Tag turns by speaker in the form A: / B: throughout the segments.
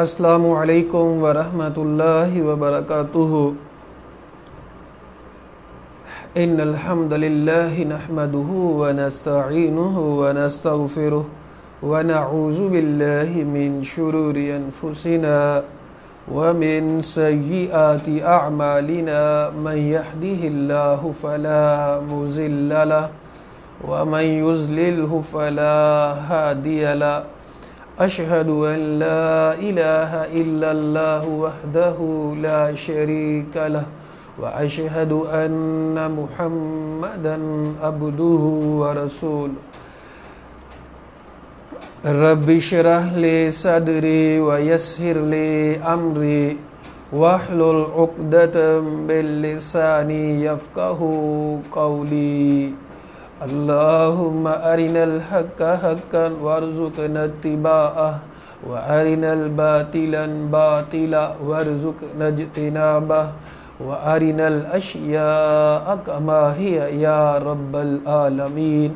A: السلام علیکم ورحمۃ اللہ وبرکاتہ۔ ان الحمد للہ نحمده ونستعینه ونستغفره ونعوذ باللہ من شرور انفسنا ومن سیئات اعمالنا من يهده الله فلا مضل له ومن يضلله فلا هادي له۔ اشہد ان لا الہ الا اللہ وحدہ لا شریک لہ واشہد ان محمدا عبدہ ورسولہ۔ رب اشرح لی صدری ویسر لی امری واحلل عقدۃ من لسانی یفقہوا قولی۔ اللہم ارنا الحق حقا وارزقنا اتباعہ وارنا الباطل باطلا وارزقنا اجتنابہ وارنا الاشیاء کما ہی یا رب العالمین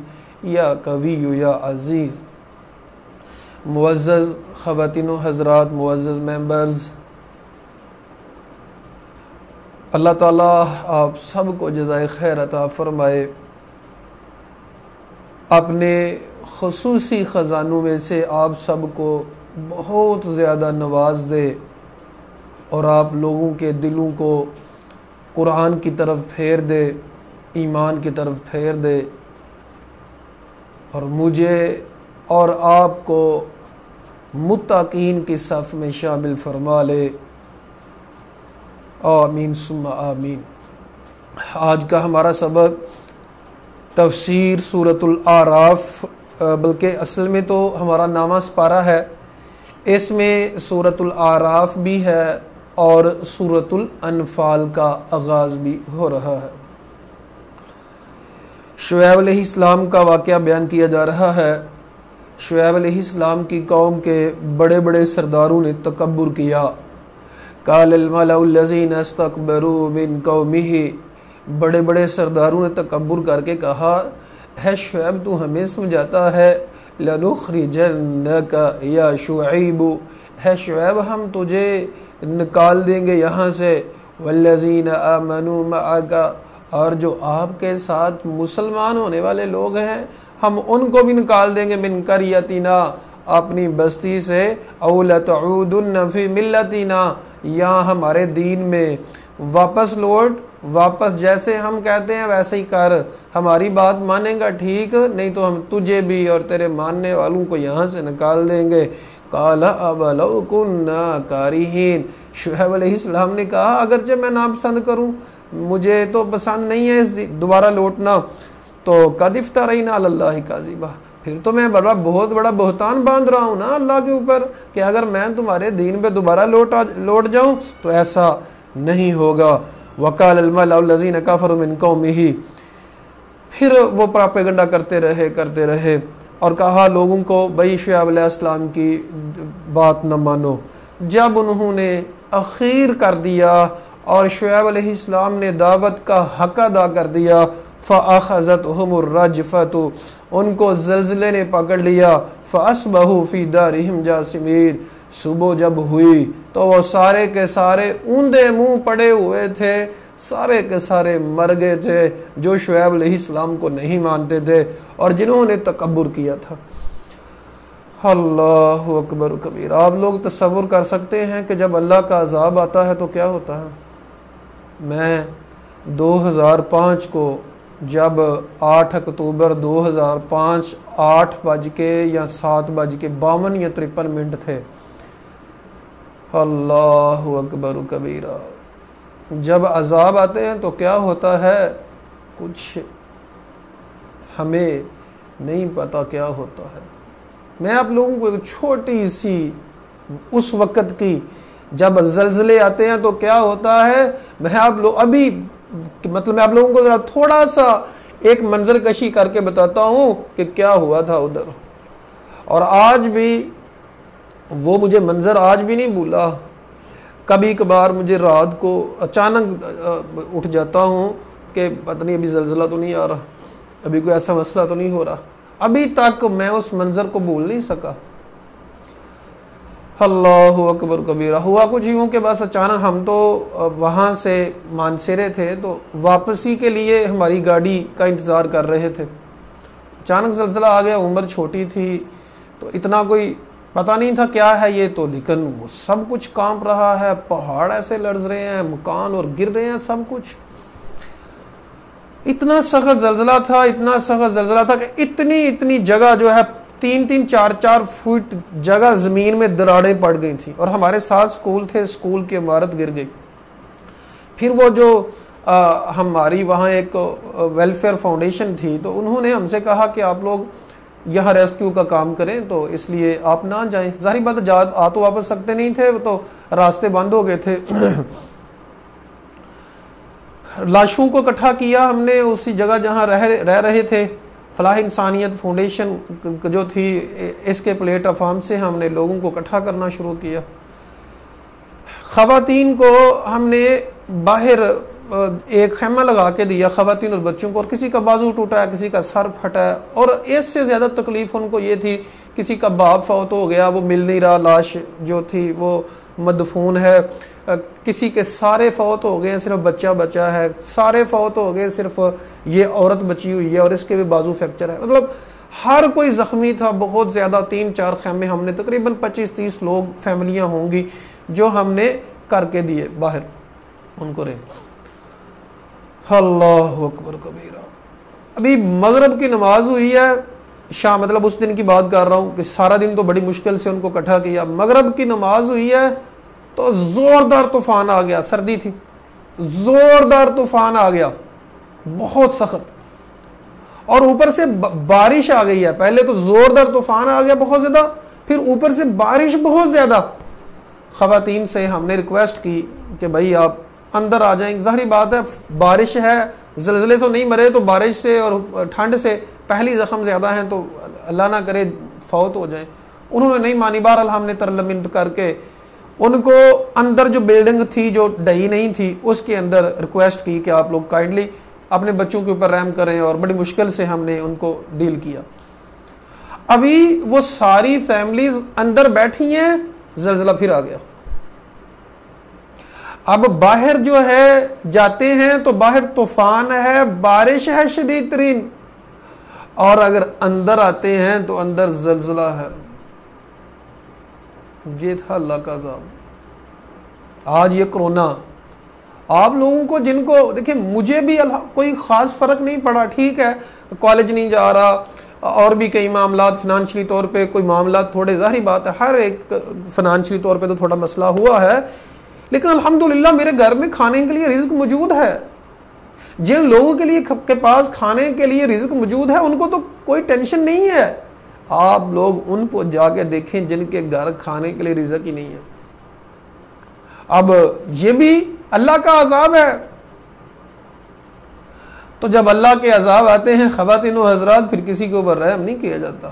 A: یا قوی یا عزیز۔ معزز خواتین و حضرات، معزز ممبرز، اللہ تعالیٰ آپ سب کو جزائے خیر عطا فرمائے، اپنے خصوصی خزانوں میں سے آپ سب کو بہت زیادہ نواز دے اور آپ لوگوں کے دلوں کو قرآن کی طرف پھیر دے، ایمان کی طرف پھیر دے، اور مجھے اور آپ کو متقین کی صف میں شامل فرما لے، آمین ثم آمین۔ آج کا ہمارا سبق تفسیر سورۃ الاعراف، بلکہ اصل میں تو ہمارا نامہ سپارہ ہے، اس میں سورۃ الاعراف بھی ہے اور سورۃ الانفال کا آغاز بھی ہو رہا ہے۔ شعیب علیہ السلام کا واقعہ بیان کیا جا رہا ہے۔ شعیب علیہ السلام کی قوم کے بڑے بڑے سرداروں نے تکبر کیا۔ قال الملأ الذین استکبروا من قومہ، بڑے بڑے سرداروں نے تکبر کر کے کہا، ہے شعیب تو ہمیں سمجھاتا ہے لَنُخْرِجَنَّكَ یا شعیب، ہے شعیب ہم تجھے نکال دیں گے یہاں سے، وَالَّذِينَ آمَنُوا مَعَكَ، اور جو آپ کے ساتھ مسلمان ہونے والے لوگ ہیں ہم ان کو بھی نکال دیں گے، مِنْ قَرْيَتِنَا، اپنی بستی سے، أَوْ لَتَعُودُنَّ فِي مِلَّتِنَا، یا ہمارے دین میں واپس لوٹ، واپس جیسے ہم کہتے ہیں ویسے ہی کر، ہماری بات مانیں گا ٹھیک، نہیں تو ہم تجھے بھی اور تیرے ماننے والوں کو یہاں سے نکال دیں گے۔ قَالَ أَوَلَوْ كُنَّا كَارِهِينَ، شعیب علیہ السلام نے کہا اگرچہ میں ناپسند کروں، مجھے تو پسند نہیں ہے اس دوبارہ لوٹنا، تو قَدْ افْتَرَيْنَا عَلَى اللَّهِ كَذِبًا، پھر تو میں بہت بڑا بہتان باندھ رہا ہوں نا اللہ کے اوپر کہ اگر میں تمہارے دین پہ دوبارہ لوٹ جاؤں تو ایسا نہیں ہوگا۔ وَقَالَ الْمَلَأُ الَّذِينَ كَفَرُوا مِنْ قَوْمِهِ، پھر وہ پراپیگنڈا کرتے رہے اور کہا لوگوں کو بھائی شعیب علیہ السلام کی بات نہ مانو۔ جب انہوں نے اخیر کر دیا اور شعیب علیہ السلام نے دعوت کا حق ادا کر دیا، فَأَخَذَتْهُمُ الرَّجْفَةُ، ان کو زلزلے نے پکڑ لیا، فَأَصْبَحُوا فِي دَارِهِمْ جَاثِمِينَ، صبح جب ہوئی تو وہ سارے کے سارے اوندے منہ پڑے ہوئے تھے، سارے کے سارے مر گئے تھے جو شعیب علیہ السلام کو نہیں مانتے تھے اور جنہوں نے تکبر کیا تھا۔ اللہ اکبر کبیر۔ آپ لوگ تصور کر سکتے ہیں کہ جب اللہ کا عذاب آتا ہے تو کیا ہوتا ہے؟ میں 2005 کو جب 8 اکتوبر 2005 8:07:52 یا 53 تھے، اللہ اکبر کبیرہ، جب عذاب آتے ہیں تو کیا ہوتا ہے کچھ ہمیں نہیں پتا کیا ہوتا ہے۔ میں آپ لوگوں کو ایک چھوٹی سی اس وقت کی جب زلزلے آتے ہیں تو کیا ہوتا ہے، میں آپ لوگوں کو ذرا تھوڑا سا ایک منظر کشی کر کے بتاتا ہوں کہ کیا ہوا تھا ادھر، اور آج بھی وہ مجھے منظر آج بھی نہیں بھولا۔ کبھی کبھار مجھے رات کو اچانک اٹھ جاتا ہوں کہ پتہ نہیں ابھی زلزلہ تو نہیں آ رہا، ابھی کوئی ایسا مسئلہ تو نہیں ہو رہا، ابھی تک میں اس منظر کو بھول نہیں سکا۔ اللہ اکبر کبیرہ۔ ہوا کچھ یوں کہ بس اچانک ہم تو وہاں سے مانسیرے تھے تو واپسی کے لیے ہماری گاڑی کا انتظار کر رہے تھے، اچانک زلزلہ آ گیا، عمر چھوٹی تھی تو اتنا کوئی پتہ نہیں تھا کیا ہے یہ، تو لیکن وہ سب کچھ کانپ رہا ہے، پہاڑ ایسے لرز رہے ہیں، مکان اور گر رہے ہیں سب کچھ۔ اتنا سخت زلزلہ تھا، اتنا سخت زلزلہ تھا کہ اتنی جگہ جو ہے 3-4 فٹ جگہ زمین میں دراڑیں پڑ گئی تھیں، اور ہمارے ساتھ سکول تھے، سکول کی عمارت گر گئی۔ پھر وہ جو ہماری وہاں ایک ویلفیئر فاؤنڈیشن تھی تو انہوں نے ہم سے کہا کہ آپ لوگ یہاں ریسکیو کا کام کریں، تو اس لیے آپ نہ جائیں۔ ظاہری بات آ تو واپس سکتے نہیں تھے، وہ تو راستے بند ہو گئے تھے۔ لاشوں کو اکٹھا کیا ہم نے اسی جگہ جہاں رہ رہے تھے، فلاح انسانیت فاؤنڈیشن جو تھی اس کے پلیٹ آف فارم سے ہم نے لوگوں کو اکٹھا کرنا شروع کیا۔ خواتین کو ہم نے باہر ایک خیمہ لگا کے دیا، خواتین اور بچوں کو، اور کسی کا بازو ٹوٹا ہے، کسی کا سر پھٹا ہے، اور اس سے زیادہ تکلیف ان کو یہ تھی کسی کا باپ فوت ہو گیا، وہ مل نہیں رہا، لاش جو تھی وہ مدفون ہے، کسی کے سارے فوت ہو گئے، صرف بچہ بچا ہے، سارے فوت ہو گئے، صرف یہ عورت بچی ہوئی ہے اور اس کے بھی بازو فریکچر ہے۔ مطلب ہر کوئی زخمی تھا بہت زیادہ۔ 3-4 خیمے ہم نے تقریباً 25-30 لوگ فیملیاں ہوں گی جو ہم نے کر کے دیے باہر ان کو رہے۔ اللہ اکبر کبیرہ۔ ابھی مغرب کی نماز ہوئی ہے، شام مطلب اس دن کی بات کر رہا ہوں کہ سارا دن تو بڑی مشکل سے ان کو اکٹھا کیا، مغرب کی نماز ہوئی ہے تو زوردار طوفان آ گیا، سردی تھی، زوردار طوفان آ گیا بہت سخت، اور اوپر سے بارش آ گئی ہے۔ پہلے تو زوردار طوفان آ گیا بہت زیادہ، پھر اوپر سے بارش بہت زیادہ۔ خواتین سے ہم نے ریکویسٹ کی کہ بھائی آپ اندر آ جائیں، ظاہری بات ہے بارش ہے، زلزلے سے نہیں مرے تو بارش سے اور ٹھنڈ سے پہلی زخم زیادہ ہیں تو اللہ نہ کرے فوت ہو جائیں۔ انہوں نے نہیں مانی، بہرحال ہم نے ترلمنت کر کے ان کو اندر جو بلڈنگ تھی جو ڈہی نہیں تھی اس کے اندر ریکویسٹ کی کہ آپ لوگ کائنڈلی اپنے بچوں کے اوپر رحم کریں، اور بڑی مشکل سے ہم نے ان کو ڈیل کیا۔ ابھی وہ ساری فیملیز اندر بیٹھی ہیں، زلزلہ پھر آ گیا۔ اب باہر جو ہے جاتے ہیں تو باہر طوفان ہے، بارش ہے شدید ترین، اور اگر اندر آتے ہیں تو اندر زلزلہ ہے۔ یہ تھا اللہ کا عذاب۔ آج یہ کرونا آپ لوگوں کو، جن کو دیکھیں مجھے بھی کوئی خاص فرق نہیں پڑا، ٹھیک ہے کالج نہیں جا رہا، اور بھی کئی معاملات فنانشلی طور پہ کوئی معاملات تھوڑے، ظاہری بات ہے ہر ایک فنانشلی طور پہ تو تھوڑا مسئلہ ہوا ہے، لیکن الحمدللہ میرے گھر میں کھانے کے لیے رزق موجود ہے۔ جن لوگوں کے لیے کے پاس کھانے کے لیے رزق موجود ہے ان کو تو کوئی ٹینشن نہیں ہے۔ آپ لوگ ان کو جا کے دیکھیں جن کے گھر کھانے کے لیے رزق ہی نہیں ہے۔ اب یہ بھی اللہ کا عذاب ہے۔ تو جب اللہ کے عذاب آتے ہیں خواتین و حضرات، پھر کسی کے اوپر رحم نہیں کیا جاتا،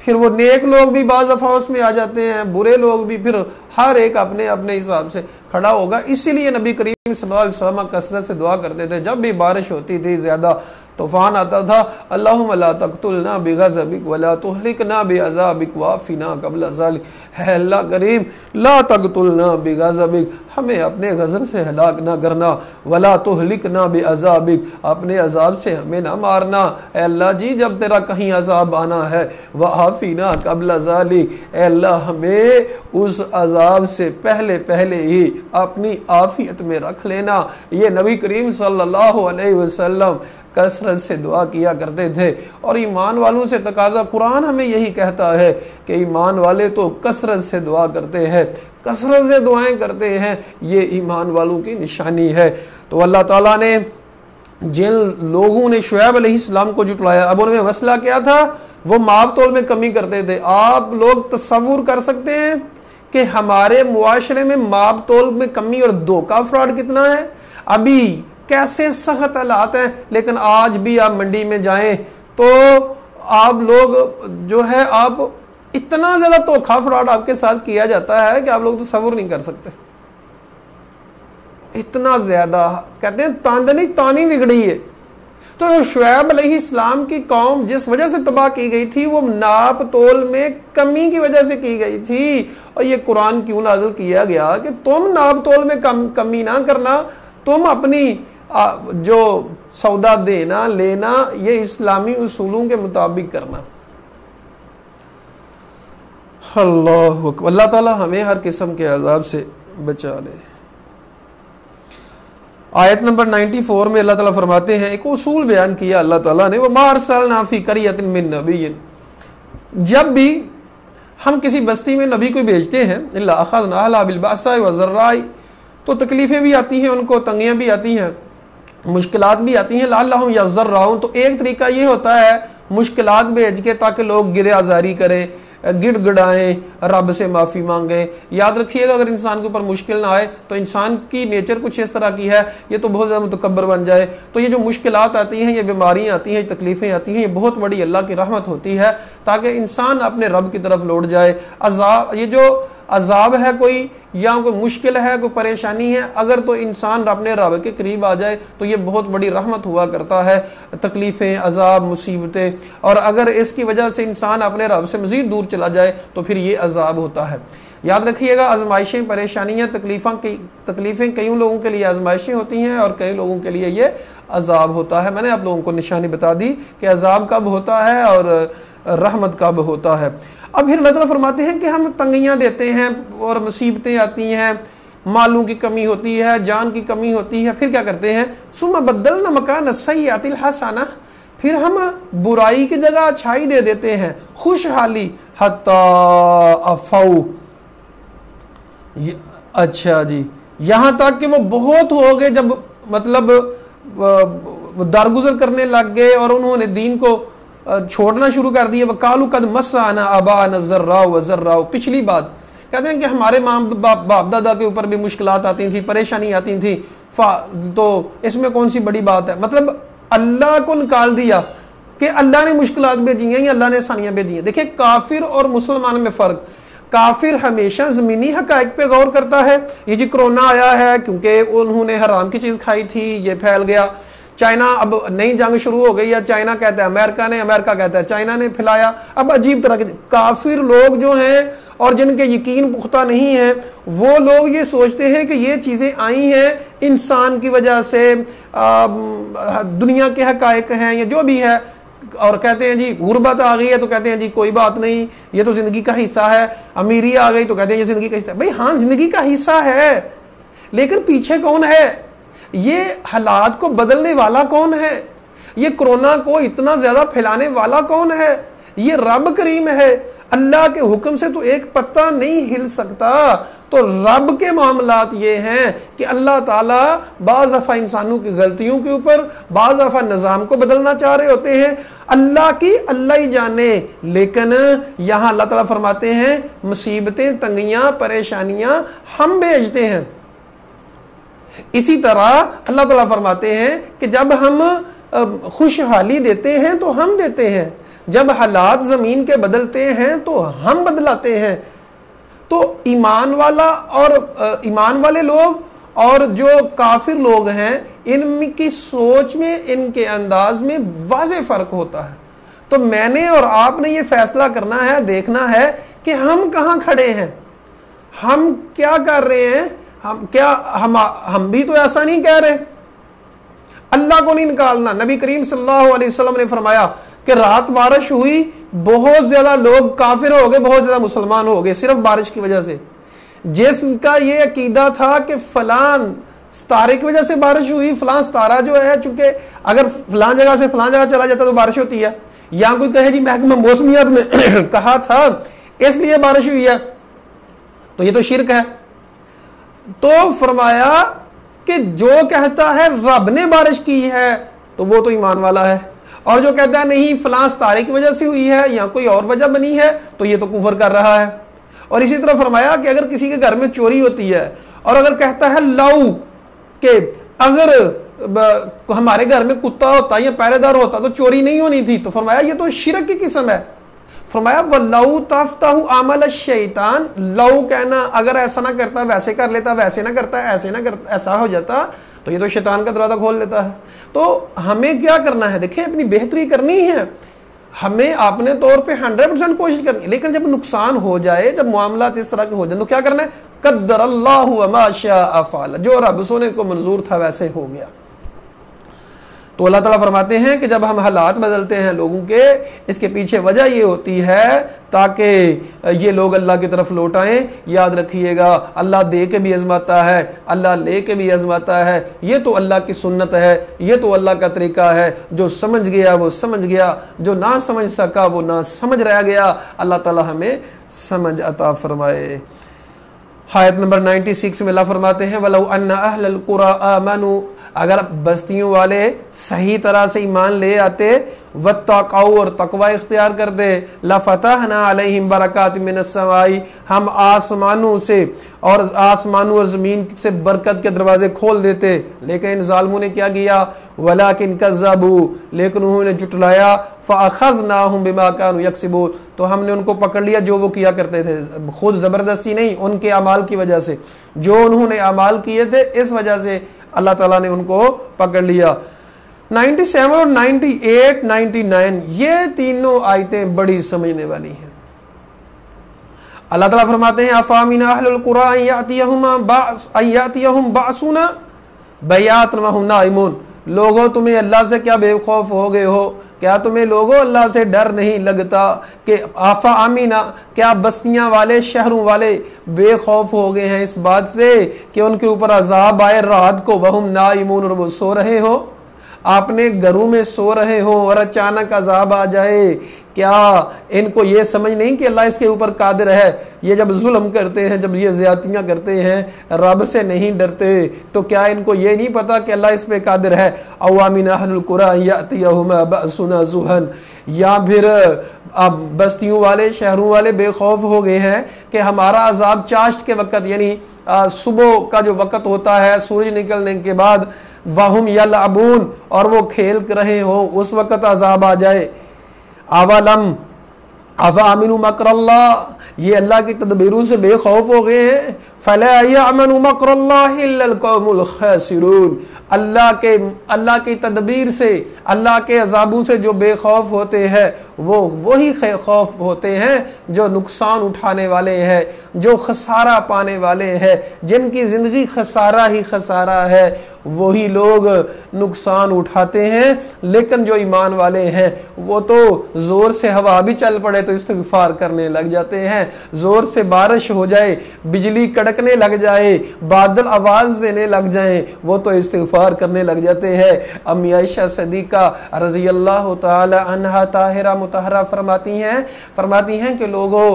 A: پھر وہ نیک لوگ بھی بعض دفعہ اس میں آ جاتے ہیں، برے لوگ بھی، پھر ہر ایک اپنے اپنے حساب سے کھڑا ہوگا۔ اسی لیے نبی کریم صلی اللہ علیہ وسلم کثرت سے دعا کرتے تھے، جب بھی بارش ہوتی تھی، زیادہ طوفان آتا تھا، اللہم لا تقتلنا بغضبک ولا تہلکنا بعذابک وعافنا قبل ذلک، ہے اللہ کریم لا تقتلنا بغضبک، ہمیں اپنے غضب سے ہلاک نہ کرنا، ولا تہلکنا بعذابک، اپنے عذاب سے ہمیں نہ مارنا، اے اللہ جی جب تیرا کہیں عذاب آنا ہے، وعافنا قبل ذلک، اے اللہ ہمیں اس عذاب سے پہلے ہی اپنی عافیت میں رکھ لینا۔ یہ نبی کریم صلی اللہ علیہ وسلم کثرت سے دعا کیا کرتے تھے، اور ایمان والوں سے تقاضا، قرآن ہمیں یہی کہتا ہے کہ ایمان والے تو کثرت سے دعا کرتے ہیں، کثرت سے دعائیں کرتے ہیں، یہ ایمان والوں کی نشانی ہے۔ تو اللہ تعالیٰ نے جن لوگوں نے شعیب علیہ السلام کو جھٹلایا، اب ان میں مسئلہ کیا تھا؟ وہ ماب تول میں کمی کرتے تھے۔ آپ لوگ تصور کر سکتے ہیں کہ ہمارے معاشرے میں ماب تول میں کمی اور دھوکہ فراڈ کتنا ہے؟ ابھی کیسے سخت حالات ہیں، لیکن آج بھی آپ منڈی میں جائیں تو آپ لوگ جو ہے، آپ اتنا زیادہ دھوکہ فراڈ آپ کے ساتھ کیا جاتا ہے کہ آپ لوگ تصور نہیں کر سکتے، اتنا زیادہ۔ کہتے ہیں تاندنی تانی بگڑی ہے، تو شعیب علیہ السلام کی قوم جس وجہ سے تباہ کی گئی تھی وہ ناپ تول میں کمی کی وجہ سے کی گئی تھی. اور یہ قرآن کیوں نازل کیا گیا کہ تم ناپ تول میں کمی نہ کرنا, تم اپنی جو سودا دینا لینا یہ اسلامی اصولوں کے مطابق کرنا. اللہ اکبر. اللہ تعالی ہمیں ہر قسم کے عذاب سے بچا لے. آیت نمبر 94 میں اللہ تعالیٰ فرماتے ہیں, ایک اصول بیان کیا اللہ تعالیٰ نے, وَمَا أَرْسَلْنَا فِي قَرْيَةٍ مِّن نَبِيٍّ, جب بھی ہم کسی بستی میں نبی کو بھیجتے ہیں, إِلَّا أَخَذْنَا أَهْلَهَا بِالْبَأْسَاءِ وَالضَّرَّاءِ, تو تکلیفیں بھی آتی ہیں ان کو, تنگیاں بھی آتی ہیں, مشکلات بھی آتی ہیں, لعلہم یضرعون, تو ایک طریقہ یہ ہوتا ہے مشکلات بھیج کے تاکہ لوگ گرے آزاری کریں, گڑ گڑائیں, رب سے معافی مانگیں. یاد رکھیے گا اگر انسان کے اوپر مشکل نہ آئے تو انسان کی نیچر کچھ اس طرح کی ہے, یہ تو بہت زیادہ متکبر بن جائے. تو یہ جو مشکلات آتی ہیں, یہ بیماریاں آتی ہیں, یہ تکلیفیں آتی ہیں, یہ بہت بڑی اللہ کی رحمت ہوتی ہے تاکہ انسان اپنے رب کی طرف لوٹ جائے. عذاب, یہ جو عذاب ہے کوئی یا کوئی مشکل ہے, کوئی پریشانی ہے, اگر تو انسان اپنے رب کے قریب آ جائے تو یہ بہت بڑی رحمت ہوا کرتا ہے. تکلیفیں, عذاب, مصیبتیں, اور اگر اس کی وجہ سے انسان اپنے رب سے مزید دور چلا جائے تو پھر یہ عذاب ہوتا ہے. یاد رکھیے گا آزمائشیں, پریشانیاں, تکلیفیں کئی لوگوں کے لیے آزمائشیں ہوتی ہیں اور کئی لوگوں کے لیے یہ عذاب ہوتا ہے. میں نے آپ لوگوں کو نشانی بتا دی کہ عذاب کب ہوتا ہے اور رحمت کب ہوتا ہے. اب پھر اللہ تعالیٰ فرماتے ہیں کہ ہم تنگیاں دیتے ہیں اور مصیبتیں آتی ہیں, مالوں کی کمی ہوتی ہے, جان کی کمی ہوتی ہے, پھر کیا کرتے ہیں, ثم بدلنا مکان السیئۃ الحسنہ, پھر ہم برائی کی جگہ اچھائی دے دیتے ہیں, خوشحالی, حتی عفو, اچھا جی, یہاں تک کہ وہ بہت ہو گئے, جب مطلب وہ درگزر کرنے لگ گئے اور انہوں نے دین کو چھوڑنا شروع کر دیا. وَقَالُوا قَدْ مَسَّنَا آبَاءَنَا الضَّرَّاءُ وَالضَّرَّاءُ, پچھلی بات کہتے ہیں کہ ہمارے ماں باپ دادا کے اوپر بھی مشکلات آتی تھیں, پریشانی آتی تھی, تو اس میں کون سی بڑی بات ہے. مطلب اللہ کو نکال دیا کہ اللہ نے مشکلات بھیجی ہیں یا اللہ نے آسانیاں بھیجی ہیں. دیکھیں کافر اور مسلمان میں فرق, کافر ہمیشہ زمینی حقائق پہ غور کرتا ہے. یہ جی کرونا آیا ہے کیونکہ انہوں نے حرام کی چیز کھائی تھی, یہ پھیل گیا. چائنا, اب نئی جنگ شروع ہو گئی ہے, چائنا کہتا ہے امریکہ نے, امریکہ کہتا ہے چائنا نے پھیلایا. اب عجیب طرح کے کافر لوگ جو ہیں اور جن کے یقین پختہ نہیں ہیں, وہ لوگ یہ سوچتے ہیں کہ یہ چیزیں آئی ہیں انسان کی وجہ سے, دنیا کے حقائق ہیں یا جو بھی ہے, اور کہتے ہیں جی غربت آ گئی ہے تو کہتے ہیں جی کوئی بات نہیں, یہ تو زندگی کا حصہ ہے. امیری آ گئی تو کہتے ہیں یہ زندگی کا حصہ ہے. بھائی ہاں زندگی کا حصہ ہے, لیکن پیچھے کون ہے, یہ حالات کو بدلنے والا کون ہے, یہ کرونا کو اتنا زیادہ پھیلانے والا کون ہے, یہ رب کریم ہے. اللہ کے حکم سے تو ایک پتہ نہیں ہل سکتا. تو رب کے معاملات یہ ہیں کہ اللہ تعالیٰ بعض دفعہ انسانوں کی غلطیوں کے اوپر, بعض دفعہ نظام کو بدلنا چاہ رہے ہوتے ہیں. اللہ کی اللہ ہی جانے, لیکن یہاں اللہ تعالیٰ فرماتے ہیں مصیبتیں, تنگیاں, پریشانیاں ہم بھیجتے ہیں. اسی طرح اللہ تعالیٰ فرماتے ہیں کہ جب ہم خوشحالی دیتے ہیں تو ہم دیتے ہیں, جب حالات زمین کے بدلتے ہیں تو ہم بدلاتے ہیں. تو ایمان والا اور ایمان والے لوگ اور جو کافر لوگ ہیں, ان کی سوچ میں, ان کے انداز میں واضح فرق ہوتا ہے. تو میں نے اور آپ نے یہ فیصلہ کرنا ہے, دیکھنا ہے کہ ہم کہاں کھڑے ہیں, ہم کیا کر رہے ہیں. ہم بھی تو ایسا نہیں کہہ رہے, اللہ کو نہیں نکالنا. نبی کریم صلی اللہ علیہ وسلم نے فرمایا کہ رات بارش ہوئی, بہت زیادہ لوگ کافر ہو گئے, بہت زیادہ مسلمان ہو گئے صرف بارش کی وجہ سے. جس کا یہ عقیدہ تھا کہ فلان ستارے کی وجہ سے بارش ہوئی, فلان ستارہ جو ہے چونکہ اگر فلان جگہ سے فلان جگہ چلا جاتا تو بارش ہوتی ہے, یا کوئی کہے جی محکمہ موسمیات میں کہا تھا اس لیے بارش ہوئی ہے, تو یہ تو شرک ہے. تو فرمایا کہ جو کہتا ہے رب نے بارش کی ہے تو وہ تو ایمان والا ہے, اور جو کہتا ہے نہیں فلاں ستارے کی وجہ سے ہوئی ہے یا کوئی اور وجہ بنی ہے تو یہ تو کفر کر رہا ہے. اور اسی طرح فرمایا کہ اگر کسی کے گھر میں چوری ہوتی ہے اور اگر کہتا ہے لاؤ کہ اگر ہمارے گھر میں کتا ہوتا یا پہرے دار ہوتا تو چوری نہیں ہونی تھی, تو فرمایا یہ تو شرک کی قسم ہے. فرمایا وَلَوْ تَفْتَحُ عَمَلَ الشَّيْطَانِ, لو کہنا اگر ایسا نہ کرتا ویسے کر لیتا, ویسے نہ کرتا ایسے نہ کرتا ایسا ہو جاتا, تو یہ تو شیطان کا دروازہ کھول دیتا ہے. تو ہمیں کیا کرنا ہے؟ دیکھیں اپنی بہتری کرنی ہے، ہمیں اپنے طور پہ 100% کوشش کرنی ہے، لیکن جب نقصان ہو جائے، جب معاملات اس طرح کے ہو جائیں تو کیا کرنا ہے؟ قدر اللہ وما شاء فعل، جو رب سونے کو منظور تھا ویسے ہو گیا. تو اللہ تعالیٰ فرماتے ہیں کہ جب ہم حالات بدلتے ہیں لوگوں کے، اس کے پیچھے وجہ یہ ہوتی ہے تاکہ یہ لوگ اللہ کی طرف لوٹ آئیں. یاد رکھیے گا اللہ دے کے بھی آزماتا ہے، اللہ لے کے بھی آزماتا ہے. یہ تو اللہ کی سنت ہے، یہ تو اللہ کا طریقہ ہے. جو سمجھ گیا وہ سمجھ گیا، جو نہ سمجھ سکا وہ نہ سمجھ رہ گیا. اللہ تعالیٰ ہمیں سمجھ عطا فرمائے. آیت نمبر 96 میں اللہ فرماتے ہیں وَلَوْ أَنَّ أَهْلَ الْقُرَىٰ آمَنُوا، اگر بستیوں والے صحیح طرح سے ایمان لے آتے، وَاتَّقَوْا، اور تقوی اختیار کرتے، لَفَتَحْنَا عَلَيْهِمْ بَرَكَاتٍ مِّنَ السَّمَاءِ، ہم آسمانوں سے اور آسمانوں اور زمین سے برکت کے دروازے کھول دیتے. لیکن ان ظالموں نے کیا کیا؟ وَلَكِنْ كَذَّبُوا، لیکن انہوں نے جھٹلایا. فَأَخَذْنَاهُمْ بِمَا كَانُوا يَكْسِبُونَ، تو ہم نے ان کو پکڑ لیا جو وہ کیا کرتے تھے، خود زبردستی نہیں، ان کے اعمال کی وجہ سے، جو انہوں نے اعمال کیے تھے اس وجہ سے اللہ تعالیٰ نے ان کو پکڑ لیا. 97 اور 98 99 یہ تینوں آیتیں بڑی سمجھنے والی ہیں. اللہ تعالیٰ فرماتے ہیں افامن اہل القرى ان یاتیہم باسنا بیاتا وہم نائمون، لوگوں تمہیں اللہ سے کیا بے خوف ہو گئے ہو؟ کیا تمہیں لوگوں اللہ سے ڈر نہیں لگتا کہ آفا آمینہ، کیا بستیاں والے شہروں والے بے خوف ہو گئے ہیں اس بات سے کہ ان کے اوپر عذاب آئے رات کو، وہم نائمون، اور وہ سو رہے ہو؟ اپنے گھروں میں سو رہے ہوں اور اچانک عذاب آ جائے، کیا ان کو یہ سمجھ نہیں کہ اللہ اس کے اوپر قادر ہے؟ یہ جب ظلم کرتے ہیں، جب یہ زیادتیاں کرتے ہیں، رب سے نہیں ڈرتے، تو کیا ان کو یہ نہیں پتا کہ اللہ اس پہ قادر ہے؟ اوامن اہل القرى یاتیہم باسنا ضحا، یا پھر اب بستیوں والے شہروں والے بے خوف ہو گئے ہیں کہ ہمارا عذاب چاشت کے وقت، یعنی صبح کا جو وقت ہوتا ہے سورج نکلنے کے بعد، وہم یلعبون، اور وہ کھیل رہے ہوں، اس وقت عذاب آ جائے. اولم افامنوا مکر اللہ، یہ اللہ کی تدبیروں سے بے خوف ہو گئے ہیں. فلا یامن مکر اللہ الا القوم الخاسرون، اللہ کی تدبیر سے، اللہ کے عذابوں سے جو بے خوف ہوتے ہیں وہ وہی خوف ہوتے ہیں جو نقصان اٹھانے والے ہیں، جو خسارہ پانے والے ہیں، جن کی زندگی خسارہ ہی خسارہ ہے، وہی لوگ نقصان اٹھاتے ہیں. لیکن جو ایمان والے ہیں وہ تو زور سے ہوا بھی چل پڑے تو استغفار کرنے لگ جاتے ہیں، زور سے بارش ہو جائے، بجلی کڑکنے لگ جائے، بادل آواز دینے لگ جائیں، وہ تو استغفار کرنے لگ جاتے ہیں. امی عائشہ صدیقہ رضی اللہ تعالی عنہا طاہرہ مطہرہ فرماتی ہیں کہ لوگوں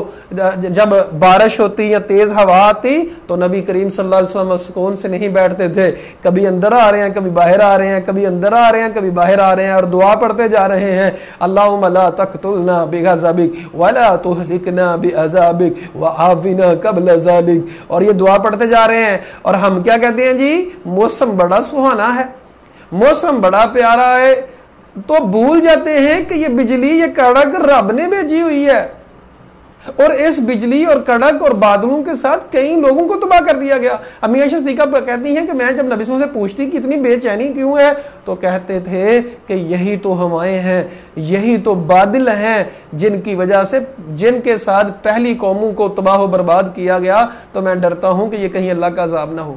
A: جب بارش ہوتی یا تیز ہوا آتی تو نبی کریم صلی اللہ علیہ وسلم سکون سے نہیں بیٹھتے تھے، کبھی اندر آ رہے ہیں، کبھی باہر آ رہے ہیں، کبھی اندر آ رہے ہیں، کبھی باہر آ رہے ہیں، اور دعا پڑھتے جا رہے ہیں اللہم لا تقتلنا بغضبک ولا تہلکنا بعذابک وعافنا قبل ذلک، اور یہ دعا پڑھتے جا رہے ہیں. اور ہم کیا کہتے ہیں جی موسم بڑا سہانا ہے، موسم بڑا پیارا ہے، تو بھول جاتے ہیں کہ یہ بجلی، یہ کڑک رب نے بھیجی ہوئی ہے، اور اس بجلی اور کڑک اور بادلوں کے ساتھ کئی لوگوں کو تباہ کر دیا گیا. امی عائشہ صدیقہ کہتی ہیں کہ میں جب نبی صلی اللہ علیہ وسلم سے پوچھتی کہ اتنی بے چینی کیوں ہے تو کہتے تھے کہ یہی تو ہوائیں ہیں، یہی تو بادل ہیں جن کی وجہ سے، جن کے ساتھ پہلی قوموں کو تباہ و برباد کیا گیا، تو میں ڈرتا ہوں کہ یہ کہیں اللہ کا عذاب نہ ہو.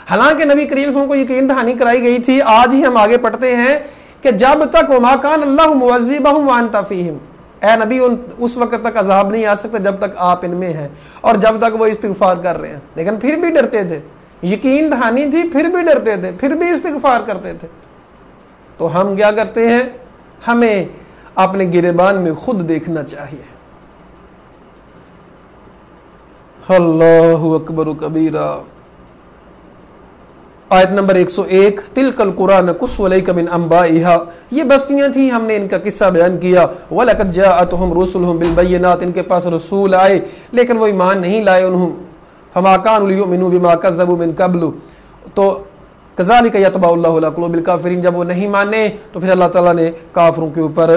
A: حالانکہ نبی کریم صلی اللہ علیہ وسلم کو یقین دہانی کرائی گئی تھی. آج ہی ہم آگے پڑھتے ہیں کہ جب تک وما کان اللہ معذبہم وانت فیہم، اے نبی اس وقت تک عذاب نہیں آ سکتا جب تک آپ ان میں ہیں اور جب تک وہ استغفار کر رہے ہیں. لیکن پھر بھی ڈرتے تھے، یقین دہانی تھی، پھر بھی ڈرتے تھے، پھر بھی استغفار کرتے تھے. تو ہم کیا کرتے ہیں؟ ہمیں اپنے گریبان میں خود دیکھنا چاہیے. اللہ اکبر کبیرہ. آیت نمبر 101 تلک القرى نقص علیک من انبائها، یہ بستیاں تھیں ہم نے ان کا قصہ بیان کیا. وَلَقَدْ جَاءَتْهُمْ رُسُلُهُمْ بِالْبَيِّنَاتِ، ان کے پاس رسول آئے لیکن وہ ایمان نہیں لائے. انہوں فَمَا كَانُوا لِيُؤْمِنُوا بِمَا كَذَّبُوا مِن قَبْلُ، تو كَذَلِكَ يَطْبَعُ اللَّهُ عَلَىٰ قُلُوبِ الْكَافِرِينَ، جب وہ نہیں مانے تو پھر اللہ تعالیٰ نے کافروں کے اوپر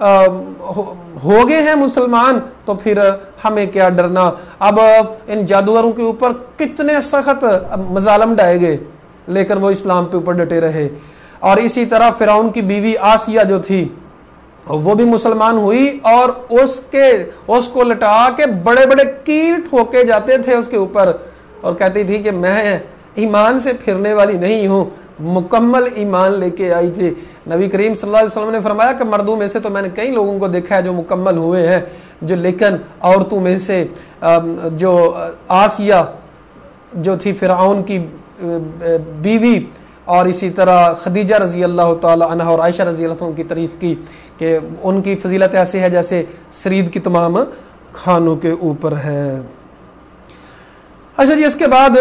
A: ہو گئے ہیں مسلمان تو پھر ہمیں کیا ڈرنا. اب ان جادوگروں کے اوپر کتنے سخت مظالم ڈائے گئے لیکن وہ اسلام پہ اوپر ڈٹے رہے. اور اسی طرح فرعون کی بیوی آسیہ جو تھی وہ بھی مسلمان ہوئی اور اس کو لٹا کے بڑے بڑے کیل ٹھوکے جاتے تھے اس کے اوپر اور کہتی تھی کہ میں ایمان سے پھرنے والی نہیں ہوں, مکمل ایمان لے کے آئی تھی. نبی کریم صلی اللہ علیہ وسلم نے فرمایا کہ مردوں میں سے تو میں نے کئی لوگوں کو دیکھا ہے جو مکمل ہوئے ہیں, جو لیکن عورتوں میں سے جو آسیہ جو تھی فرعون کی بیوی اور اسی طرح خدیجہ رضی اللہ تعالی عنہ اور عائشہ رضی اللہ عنہ کی تعریف کی کہ ان کی فضیلت ایسے ہے جیسے سرید کی تمام کھانوں کے اوپر ہے. اچھا جی, اس کے بعد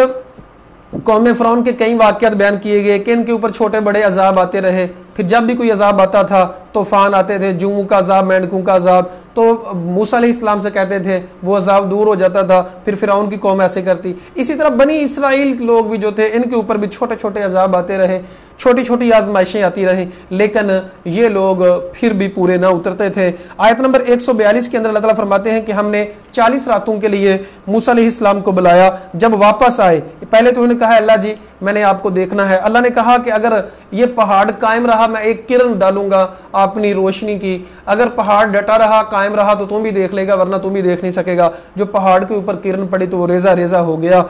A: قوم فرعون کے کئی واقعات بیان کیے گئے کہ ان کے اوپر چھوٹے بڑے عذاب آتے رہے. پھر جب بھی کوئی عذاب آتا تھا طوفان آتے تھے, جوؤں کا عذاب, مینڈکوں کا عذاب, تو موسیٰ علیہ السلام سے کہتے تھے, وہ عذاب دور ہو جاتا تھا. پھر فرعون کی قوم ایسے کرتی. اسی طرح بنی اسرائیل لوگ بھی جو تھے ان کے اوپر بھی چھوٹے چھوٹے عذاب آتے رہے, چھوٹی چھوٹی آزمائشیں آتی رہیں, لیکن یہ لوگ پھر بھی پورے نہ اترتے تھے. آیت نمبر 142 کے اندر اللہ تعالیٰ فرماتے ہیں کہ ہم نے 40 راتوں کے لیے موسیٰ علیہ السلام کو بلایا. جب واپس آئے, پہلے تو انہوں نے کہا اللہ جی میں نے آپ کو دیکھنا ہے. اللہ نے کہا کہ اگر یہ پہاڑ قائم رہا میں ایک کرن ڈالوں گا اپنی روشنی کی, اگر پہاڑ ڈٹا رہا قائم رہا تو تم بھی دیکھ لے گا, ورنہ تم بھی دیکھ نہیں سکے گا. جو پہاڑ کے اوپر کرن پڑی تو وہ ریزہ ریزہ ہو گیا.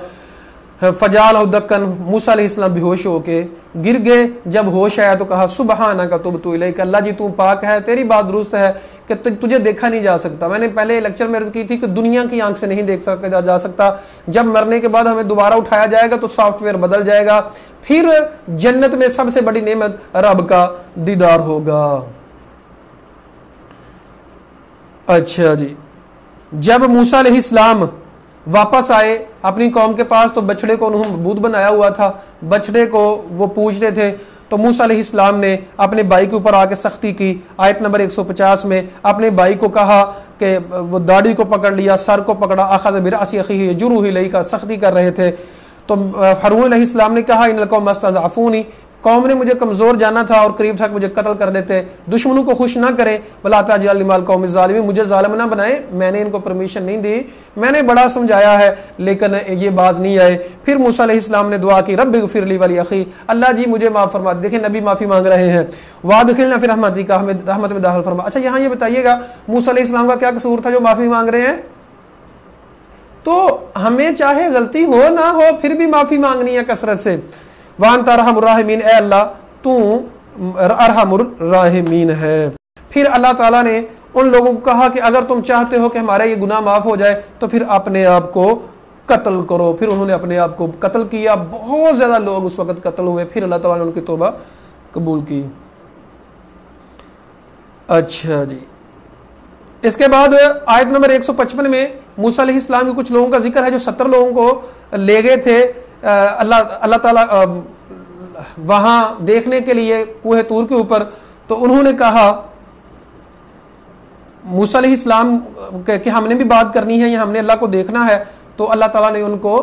A: فجعلہ دکن, موسیٰ علیہ السلام بے ہوش ہو کے گر گئے. جب ہوش آیا تو کہا سبحانک تبت الیک, اللہ جی تم پاک ہے, تیری بات درست ہے کہ تجھے دیکھا نہیں جا سکتا. میں نے پہلے لیکچر میں عرض کی تھی کہ دنیا کی آنکھ سے نہیں دیکھ جا سکتا. جب مرنے کے بعد ہمیں دوبارہ اٹھایا جائے گا تو سافٹ ویئر بدل جائے گا, پھر جنت میں سب سے بڑی نعمت رب کا دیدار ہوگا. اچھا جی, جب موسیٰ علیہ السلام واپس آئے اپنی قوم کے پاس تو بچڑے کو انہوں نے معبود بنایا ہوا تھا, بچڑے کو وہ پوجتے تھے. تو موسیٰ علیہ السلام نے اپنے بھائی کے اوپر آ کے سختی کی. آیت نمبر 150 میں اپنے بھائی کو کہا کہ وہ داڑھی کو پکڑ لیا, سر کو پکڑا, اخذ برأس اخیہ یجرہ الیہ کا سختی کر رہے تھے. تو ہارون علیہ السلام نے کہا ان القوم استضعفونی, قوم نے مجھے کمزور جانا تھا اور قریب تک مجھے قتل کر دیتے. دشمنوں کو خوش نہ کریں, ولا تجعلنی مع القوم الظالمین, مجھے ظالم نہ بنائے. میں نے ان کو پرمیشن نہیں دی, میں نے بڑا سمجھایا ہے لیکن یہ باز نہیں آئے. پھر موسیٰ علیہ السلام نے دعا کی رب اغفر لی ولی اخی, اللہ جی مجھے معاف فرما. دیکھیں نبی معافی مانگ رہے ہیں. وادخلنا فی رحمتک, ہمیں رحمت میں داخل فرما. اچھا یہاں یہ بتائیے گا موسیٰ علیہ السلام کا کیا قصور تھا جو معافی مانگ رہے ہیں؟ تو ہمیں چاہے غلطی ہو نہ ہو پھر بھی معافی مانگنی ہے کثرت سے. وانت ارحم الراحمین, اے اللہ تو ارحم الراحمین ہے. پھر اللہ تعالیٰ نے ان لوگوں کو کہا کہ اگر تم چاہتے ہو کہ ہمارا یہ گناہ معاف ہو جائے تو پھر اپنے آپ کو قتل کرو. پھر انہوں نے اپنے آپ کو قتل کیا. بہت زیادہ لوگ اس وقت قتل ہوئے. پھر اللہ تعالیٰ نے ان کی توبہ قبول کی. اچھا جی, اس کے بعد آیت نمبر 155 میں موسیٰ علیہ السلام کے کچھ لوگوں کا ذکر ہے جو 70 لوگوں کو لے گئے تھے اللہ تعالیٰ وہاں دیکھنے کے لیے کوہ طور کے اوپر. تو انہوں نے کہا موسیٰ علیہ السلام کہ ہم نے بھی بات کرنی ہے یا ہم نے اللہ کو دیکھنا ہے. تو اللہ تعالیٰ نے ان کو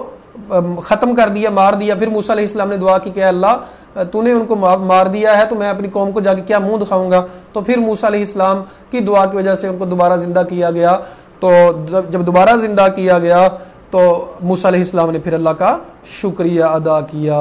A: ختم کر دیا, مار دیا. پھر موسیٰ علیہ السلام نے دعا کی کہ اللہ تو نے ان کو مار دیا ہے تو میں اپنی قوم کو جا کے کیا منہ دکھاؤں گا. تو پھر موسیٰ علیہ السلام کی دعا کی وجہ سے ان کو دوبارہ زندہ کیا گیا. تو جب دوبارہ زندہ کیا گیا تو موسیٰ علیہ السلام نے پھر اللہ کا شکریہ ادا کیا.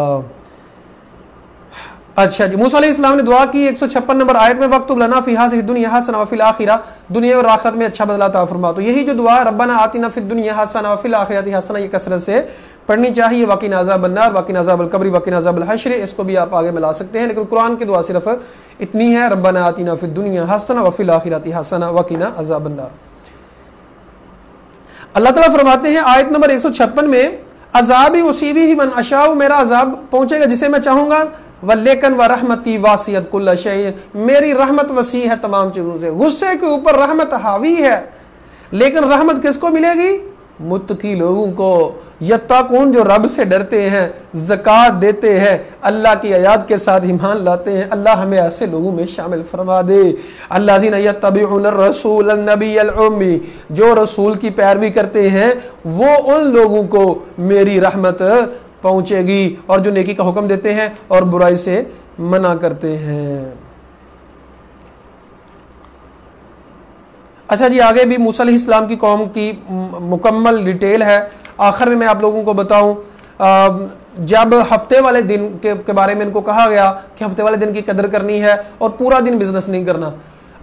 A: اچھا جی, موسیٰ علیہ السلام نے دعا کی 156 نمبر آیت میں وقت لنا فی ہذہ الدنیا حسنہ وفی الآخرہ, دنیا اور آخرت میں اچھا بدلہ عطا فرما. تو یہی جو دعا ربنا آتنا فی الدنیا حسنہ وفی الآخرۃ حسنہ, یہ کثرت سے پڑھنی چاہیے. وقنا عذاب النار, وقنا عذاب القبر, وقنا عذاب الحشر, اس کو بھی آپ آگے ملا سکتے ہیں لیکن قرآن کی دعا صرف اتنی ہے ربنا آتنا فی الدنیا حسنہ وفی الآخرۃ حسنہ وقنا عذاب النار. اللہ تعالیٰ فرماتے ہیں آیت نمبر 156 میں عذابی اصیبہ من اشاء, میرا عذاب پہنچے گا جسے میں چاہوں گا. ولیکن ورحمتی واسعت کل شیء, میری رحمت وسیع ہے تمام چیزوں سے. غصے کے اوپر رحمت حاوی ہے لیکن رحمت کس کو ملے گی؟ متقی لوگوں کو, یتقون, جو رب سے ڈرتے ہیں, زکوٰۃ دیتے ہیں, اللہ کی آیات کے ساتھ ایمان لاتے ہیں. اللہ ہمیں ایسے لوگوں میں شامل فرما دے. الذین یتبعون الرسول النبی الامی, جو رسول کی پیروی کرتے ہیں وہ ان لوگوں کو میری رحمت پہنچے گی, اور جو نیکی کا حکم دیتے ہیں اور برائی سے منع کرتے ہیں. اچھا جی، آگے بھی موسیٰ علیہ السلام کی قوم کی مکمل ڈیٹیل ہے. آخر میں آپ لوگوں کو بتاؤں، جب ہفتے والے دن کے بارے میں ان کو کہا گیا کہ ہفتے والے دن کی قدر کرنی ہے اور پورا دن بزنس نہیں کرنا.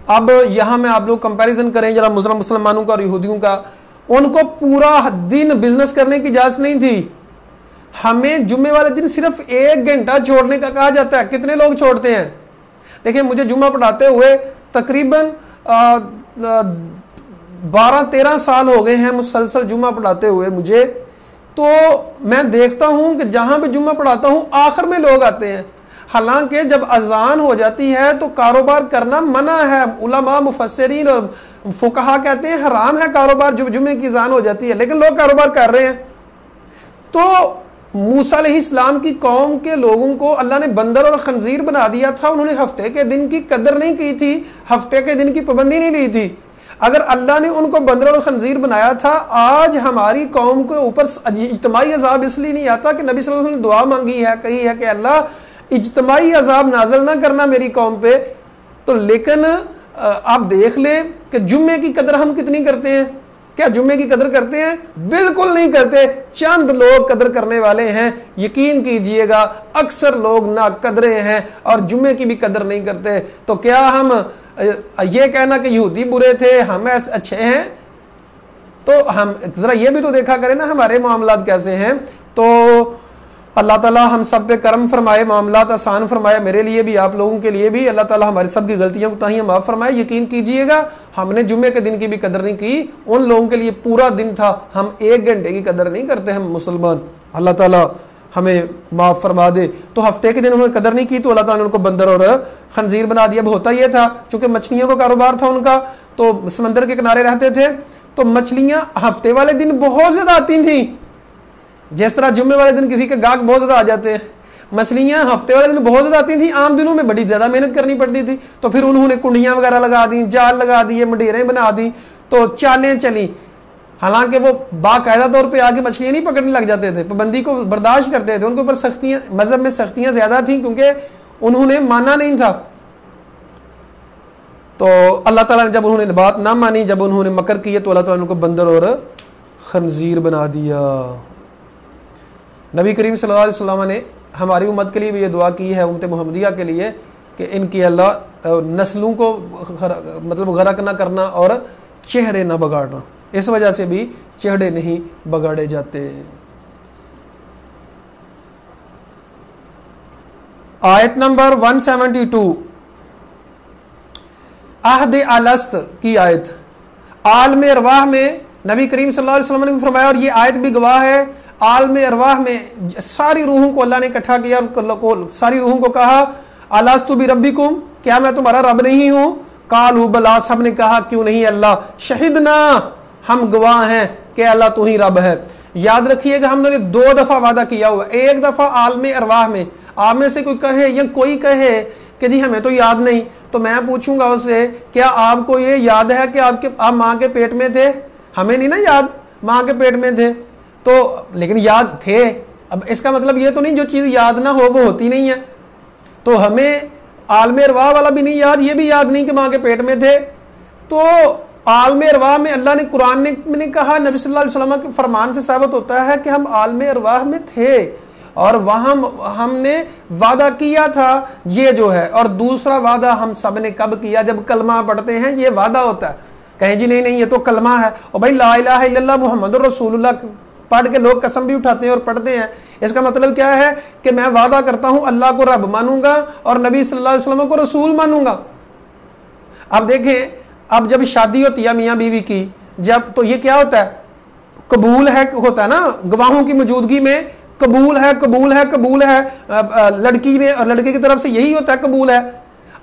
A: اب یہاں میں آپ لوگ کمپیریزن کریں ذرا مسلمانوں کا اور یہودیوں کا. ان کو پورا دن بزنس کرنے کی اجازت نہیں تھی. ہمیں جمعے والے دن صرف 1 گھنٹہ چھوڑنے کا کہا جاتا ہے. کتنے لوگ چھوڑتے ہیں؟ دیکھیں، مجھے جمعہ پڑھاتے ہوئے تقریباً 12-13 سال ہو گئے ہیں مسلسل جمعہ پڑھاتے ہوئے مجھے. تو میں دیکھتا ہوں کہ جہاں پہ جمعہ پڑھاتا ہوں آخر میں لوگ آتے ہیں. حالانکہ جب اذان ہو جاتی ہے تو کاروبار کرنا منع ہے. علماء، مفسرین اور فقہا کہتے ہیں حرام ہے کاروبار جب جمعے کی اذان ہو جاتی ہے، لیکن لوگ کاروبار کر رہے ہیں. تو موسیٰ علیہ السلام کی قوم کے لوگوں کو اللہ نے بندر اور خنزیر بنا دیا تھا. انہوں نے ہفتے کے دن کی قدر نہیں کی تھی، ہفتے کے دن کی پابندی نہیں لی تھی. اگر اللہ نے ان کو بندر اور خنزیر بنایا تھا، آج ہماری قوم کے اوپر اجتماعی عذاب اس لیے نہیں آتا کہ نبی صلی اللہ علیہ وسلم نے دعا مانگی ہے، کہی ہے کہ اللہ اجتماعی عذاب نازل نہ کرنا میری قوم پہ. تو لیکن آپ دیکھ لیں کہ جمعے کی قدر ہم کتنی کرتے ہیں. کیا جمعے کی قدر کرتے ہیں؟ بالکل نہیں کرتے. چند لوگ قدر کرنے والے ہیں. یقین کیجئے گا اکثر لوگ نا قدرے ہیں اور جمعے کی بھی قدر نہیں کرتے. تو کیا ہم یہ کہنا کہ یہودی برے تھے ہم ایسے اچھے ہیں؟ تو ہم ذرا یہ بھی تو دیکھا کریں نا ہمارے معاملات کیسے ہیں. تو اللہ تعالیٰ ہم سب پہ کرم فرمائے، معاملات آسان فرمائے، میرے لیے بھی آپ لوگوں کے لیے بھی. اللہ تعالیٰ ہماری سب کی غلطیاں کوتاہیاں معاف فرمائے. یقین کیجئے گا ہم نے جمعے کے دن کی بھی قدر نہیں کی. ان لوگوں کے لیے پورا دن تھا، ہم 1 گھنٹے کی قدر نہیں کرتے ہم مسلمان. اللہ تعالیٰ ہمیں معاف فرما دے. تو ہفتے کے دن انہوں نے قدر نہیں کی تو اللہ تعالیٰ نے ان کو بندر اور خنزیر بنا دیا. اب ہوتا یہ تھا چونکہ مچھلیوں کا کاروبار تھا ان کا، تو سمندر کے کنارے رہتے تھے، تو مچھلیاں ہفتے والے دن بہت زیادہ آتی تھیں. جس طرح جمعے والے دن کسی کے گاہک بہت زیادہ آ جاتے ہیں، مچھلیاں ہفتے والے دن بہت زیادہ آتی تھیں. عام دنوں میں بڑی زیادہ محنت کرنی پڑتی تھی. تو پھر انہوں نے کنڈیاں وغیرہ لگا دیں، جال لگا دیے، مڈیریں بنا دیں، تو چالیں چلیں. حالانکہ وہ باقاعدہ طور پہ آگے مچھلیاں نہیں پکڑنے لگ جاتے تھے، پابندی کو برداشت کرتے تھے. ان کے اوپر سختیاں، مذہب میں سختیاں زیادہ تھیں کیونکہ انہوں نے مانا نہیں تھا. تو اللہ تعالیٰ نے جب انہوں نے بات نہ مانی، جب انہوں نے مکر کیے، تو اللہ تعالیٰ نے ان کو بندر اور خنزیر بنا دیا. نبی کریم صلی اللہ علیہ وسلم نے ہماری امت کے لیے بھی یہ دعا کی ہے، امت محمدیہ کے لیے، کہ ان کی اللہ نسلوں کو مطلب غرق نہ کرنا اور چہرے نہ بگاڑنا. اس وجہ سے بھی چہرے نہیں بگاڑے جاتے. آیت نمبر 172 عہد الست کی آیت. عالم ارواح میں نبی کریم صلی اللہ علیہ وسلم نے بھی فرمایا، اور یہ آیت بھی گواہ ہے، عالم ارواح میں ساری روحوں کو اللہ نے اکٹھا کیا اور ساری روحوں کو کہا الستُ بربکم، کیا میں تمہارا رب نہیں ہوں؟ قالوا بلا، سب نے کہا کیوں نہیں اللہ، شہدنا، ہم گواہ ہیں کہ اللہ تو ہی رب ہے. یاد رکھیے گا ہم نے 2 دفعہ وعدہ کیا ہوا. ایک دفعہ عالم ارواح میں، آپ میں سے کوئی کہے یا کوئی کہے کہ جی ہمیں تو یاد نہیں، تو میں پوچھوں گا اس سے کیا آپ کو یہ یاد ہے کہ آپ ماں کے پیٹ میں تھے؟ ہمیں نہیں نا یاد، ماں کے پیٹ میں تھے تو، لیکن یاد تھے. اب اس کا مطلب یہ تو نہیں جو چیز یاد نہ ہو وہ ہوتی نہیں ہے. تو ہمیں عالم ارواح والا بھی نہیں یاد، یہ بھی یاد نہیں کہ ماں کے پیٹ میں تھے. تو عالم ارواح میں اللہ نے قرآن نے کہا، نبی صلی اللہ علیہ وسلم کے فرمان سے ثابت ہوتا ہے کہ ہم عالم ارواح میں تھے اور وہاں ہم نے وعدہ کیا تھا یہ جو ہے. اور دوسرا وعدہ ہم سب نے کب کیا؟ جب کلمہ پڑھتے ہیں یہ وعدہ ہوتا ہے. کہیں جی نہیں یہ تو کلمہ ہے، اور بھائی لا الہ الا اللہ محمد رسول اللہ پڑھ کے لوگ قسم بھی اٹھاتے ہیں اور پڑھتے ہیں. اس کا مطلب کیا ہے کہ میں وعدہ کرتا ہوں اللہ کو رب مانوں گا اور نبی صلی اللہ علیہ وسلم کو رسول مانوں گا. اب دیکھیں، اب جب شادی ہوتی ہے میاں بیوی کی، جب تو یہ کیا ہوتا ہے؟ قبول ہے ہوتا ہے نا، گواہوں کی موجودگی میں قبول ہے قبول ہے قبول ہے. لڑکی نے اور لڑکے کی طرف سے یہی ہوتا ہے قبول ہے.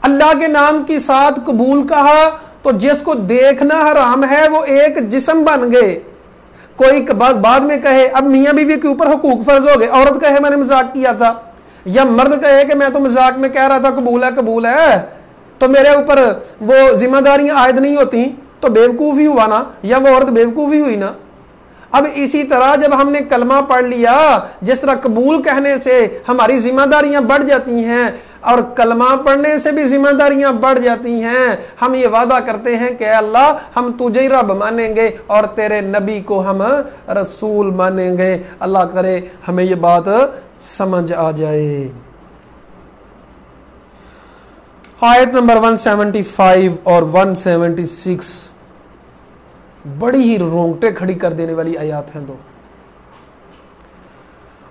A: اللہ کے نام کی ساتھ قبول کہا تو جس کو دیکھنا حرام ہے وہ ایک جسم بن گئے. کوئی بعد میں کہے، اب میاں بیوی کے اوپر حقوق فرض ہو گئے. عورت کہے میں نے مذاق کیا تھا، یا مرد کہے کہ میں تو مذاق میں کہہ رہا تھا قبول ہے تو میرے اوپر وہ ذمہ داریاں عائد نہیں ہوتی، تو بیوقوف ہی ہوا نا، یا وہ عورت بیوقوف ہی ہوئی نا. اب اسی طرح جب ہم نے کلمہ پڑھ لیا، جس طرح قبول کہنے سے ہماری ذمہ داریاں بڑھ جاتی ہیں، اور کلمہ پڑھنے سے بھی ذمہ داریاں بڑھ جاتی ہیں. ہم یہ وعدہ کرتے ہیں کہ اے اللہ ہم تجھے رب مانیں گے اور تیرے نبی کو ہم رسول مانیں گے. اللہ کرے ہمیں یہ بات سمجھ آ جائے. آیت نمبر 175 اور 176 بڑی ہی رونگٹے کھڑی کر دینے والی آیات ہیں دو.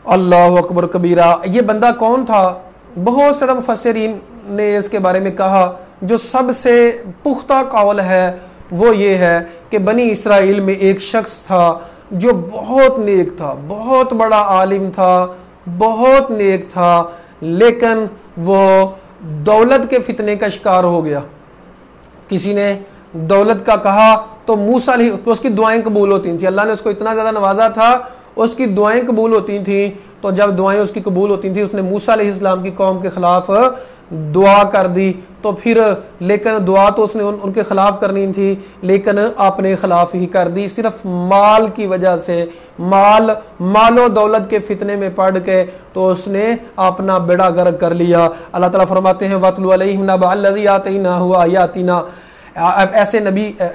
A: اللہ اکبر کبیرہ. یہ بندہ کون تھا؟ بہت سے مفسرین نے اس کے بارے میں کہا جو سب سے پختہ قول ہے وہ یہ ہے کہ بنی اسرائیل میں ایک شخص تھا جو بہت نیک تھا، بہت بڑا عالم تھا، بہت نیک تھا، لیکن وہ دولت کے فتنے کا شکار ہو گیا. کسی نے دولت کا کہا تو موسیٰ اس کی دعائیں قبول ہوتی تھیں. اللہ نے اس کو اتنا زیادہ نوازا تھا، اس کی دعائیں قبول ہوتی تھیں. تو جب دعائیں اس کی قبول ہوتی تھیں اس نے موسیٰ علیہ السلام کی قوم کے خلاف دعا کر دی. تو پھر لیکن دعا تو اس نے ان کے خلاف کرنی تھی، لیکن اپنے خلاف ہی کر دی صرف مال کی وجہ سے. مال و دولت کے فتنے میں پڑ کے تو اس نے اپنا بیڑا غرق کر لیا. اللہ تعالیٰ فرماتے ہیں وَاتْلُ عَلَيْهِمْ نَبَأَ الَّذِي آتَيْنَاهُ آيَاتِنَا.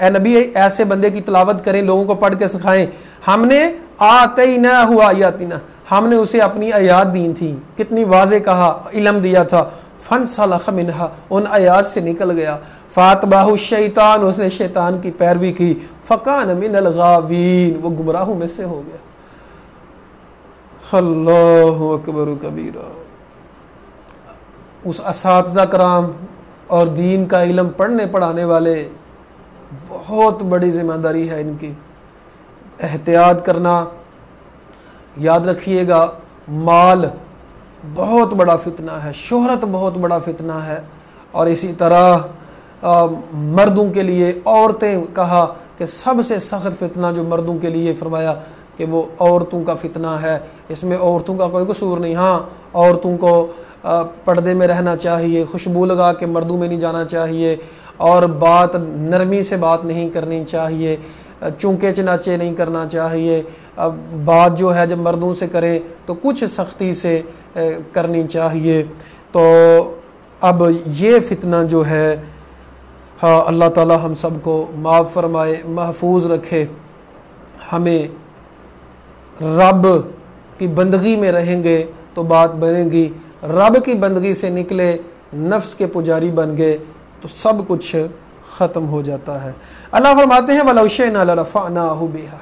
A: اے نبی ایسے بندے کی تلاوت کریں، لوگوں کو پڑھ کے سکھائیں. ہم نے آتَيْنَاهُ آيَاتِنَا، ہم نے اسے اپنی آیات دی تھی. کتنی واضح کہا، علم دیا تھا. فَانْسَلَخَ مِنْهَا، ان آیات سے نکل گیا. فَاتْبَعَهُ الشَّيْطَانُ، اس نے شیطان کی پیروی کی. فَكَانَ مِنَ الْغَاوِينَ، وہ گمراہوں میں سے ہو گیا. اللہ اکبر کبیرہ. اس اساتذہ کرام اور دین کا علم پڑھنے پڑھانے والے بہت بڑی ذمہ داری ہے ان کی. احتیاط کرنا. یاد رکھیے گا مال بہت بڑا فتنہ ہے، شہرت بہت بڑا فتنہ ہے. اور اسی طرح مردوں کے لیے عورتیں کہا کہ سب سے سخت فتنہ جو مردوں کے لیے فرمایا کہ وہ عورتوں کا فتنہ ہے. اس میں عورتوں کا کوئی قصور نہیں. ہاں عورتوں کو پردے میں رہنا چاہیے، خوشبو لگا کے مردوں میں نہیں جانا چاہیے، اور بات نرمی سے بات نہیں کرنی چاہیے، چونکے چناچے نہیں کرنا چاہیے. بات جو ہے جب مردوں سے کریں تو کچھ سختی سے کرنی چاہیے. تو اب یہ فتنہ جو ہے اللہ تعالی ہم سب کو معاف فرمائے، محفوظ رکھے. ہمیں رب کی بندگی میں رہیں گے تو بات بنے گی، رب کی بندگی سے نکلے نفس کے پجاری بن گئے تو سب کچھ ختم ہو جاتا ہے. اللہ فرماتے ہیں وَلَوْ شِئْنَا لَرَفَعْنَاهُ بِهَا،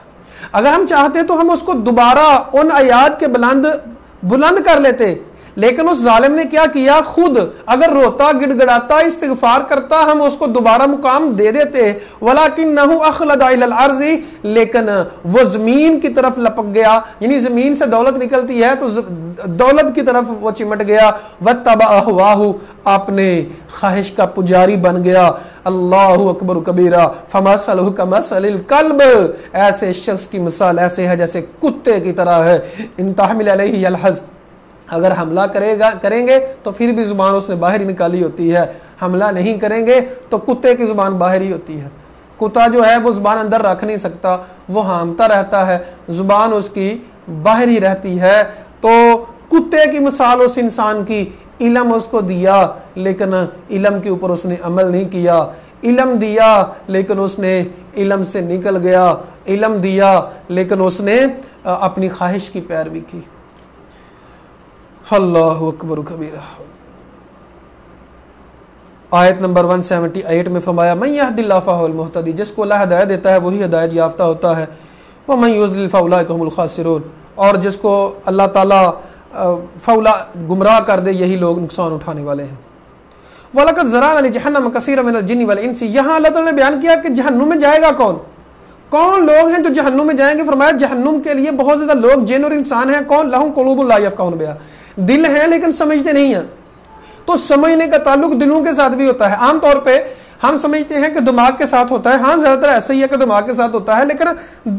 A: اگر ہم چاہتے تو ہم اس کو دوبارہ ان آیات کے بلند کر لیتے. لیکن اس ظالم نے کیا کیا، خود اگر روتا گڑ گڑاتا استغفار کرتا ہم اس کو دوبارہ مقام دے دیتے. وَلَكِنَّهُ أَخْلَدَ إِلَى الْأَرْضِ، لیکن وہ زمین کی طرف لپک گیا، یعنی زمین سے دولت نکلتی ہے تو دولت کی طرف وہ چمٹ گیا. وَاتَّبَعَ هَوَاهُ، اپنے خواہش کا پجاری بن گیا. اللہ اکبر کبیرہ. فَمَثَلُهُ كَمَثَلِ الْكَلْبِ، ایسے شخص کی مثال ایسے ہے جیسے کتے کی طرح ہے. إِن تَحْمِلْ عَلَيْهِ يَلْحَظ، اگر حملہ کریں گے تو پھر بھی زبان اس نے باہر ہی نکالی ہوتی ہے، حملہ نہیں کریں گے تو کتے کی زبان باہر ہی ہوتی ہے. کتا جو ہے وہ زبان اندر رکھ نہیں سکتا، وہ ہامتا رہتا ہے، زبان اس کی باہر ہی رہتی ہے. تو کتے کی مثال اس انسان کی، علم اس کو دیا لیکن علم کے اوپر اس نے عمل نہیں کیا. علم دیا لیکن اس نے علم سے نکل گیا، علم دیا لیکن اس نے اپنی خواہش کی پیروی کی. اللہ اکبر کبیرہ. آیت نمبر 178 میں فرمایا من یہد اللہ فہو المہتدی، جس کو اللہ ہدایت دیتا ہے وہی ہدایت یافتہ ہوتا ہے. ومن یضلل فاولئک هم الخاسرون، اور جس کو اللہ تعالیٰ گمراہ کر دے یہی لوگ نقصان اٹھانے والے ہیں. وَلَقَدْ ذَرَأْنَا لِجَهَنَّمَ كَثِيرًا مِنَ الْجِنِّ وَالْإِنسِ، یہاں اللہ تعالیٰ نے بیان کیا کہ جہنم میں جائے گا کون لوگ ہیں جو جہنم میں جائیں گے. فرمایا جہنم کے لیے بہت زیادہ لوگ جن اور انسان ہیں. کون؟ لَهُمْ قُلُوبٌ لَا يَفْقَهُونَ بِهَا، دل ہیں لیکن سمجھتے نہیں ہیں. تو سمجھنے کا تعلق دلوں کے ساتھ بھی ہوتا ہے. عام طور پہ ہم سمجھتے ہیں کہ دماغ کے ساتھ ہوتا ہے، ہاں زیادہ تر ایسا ہی ہے کہ دماغ کے ساتھ ہوتا ہے، لیکن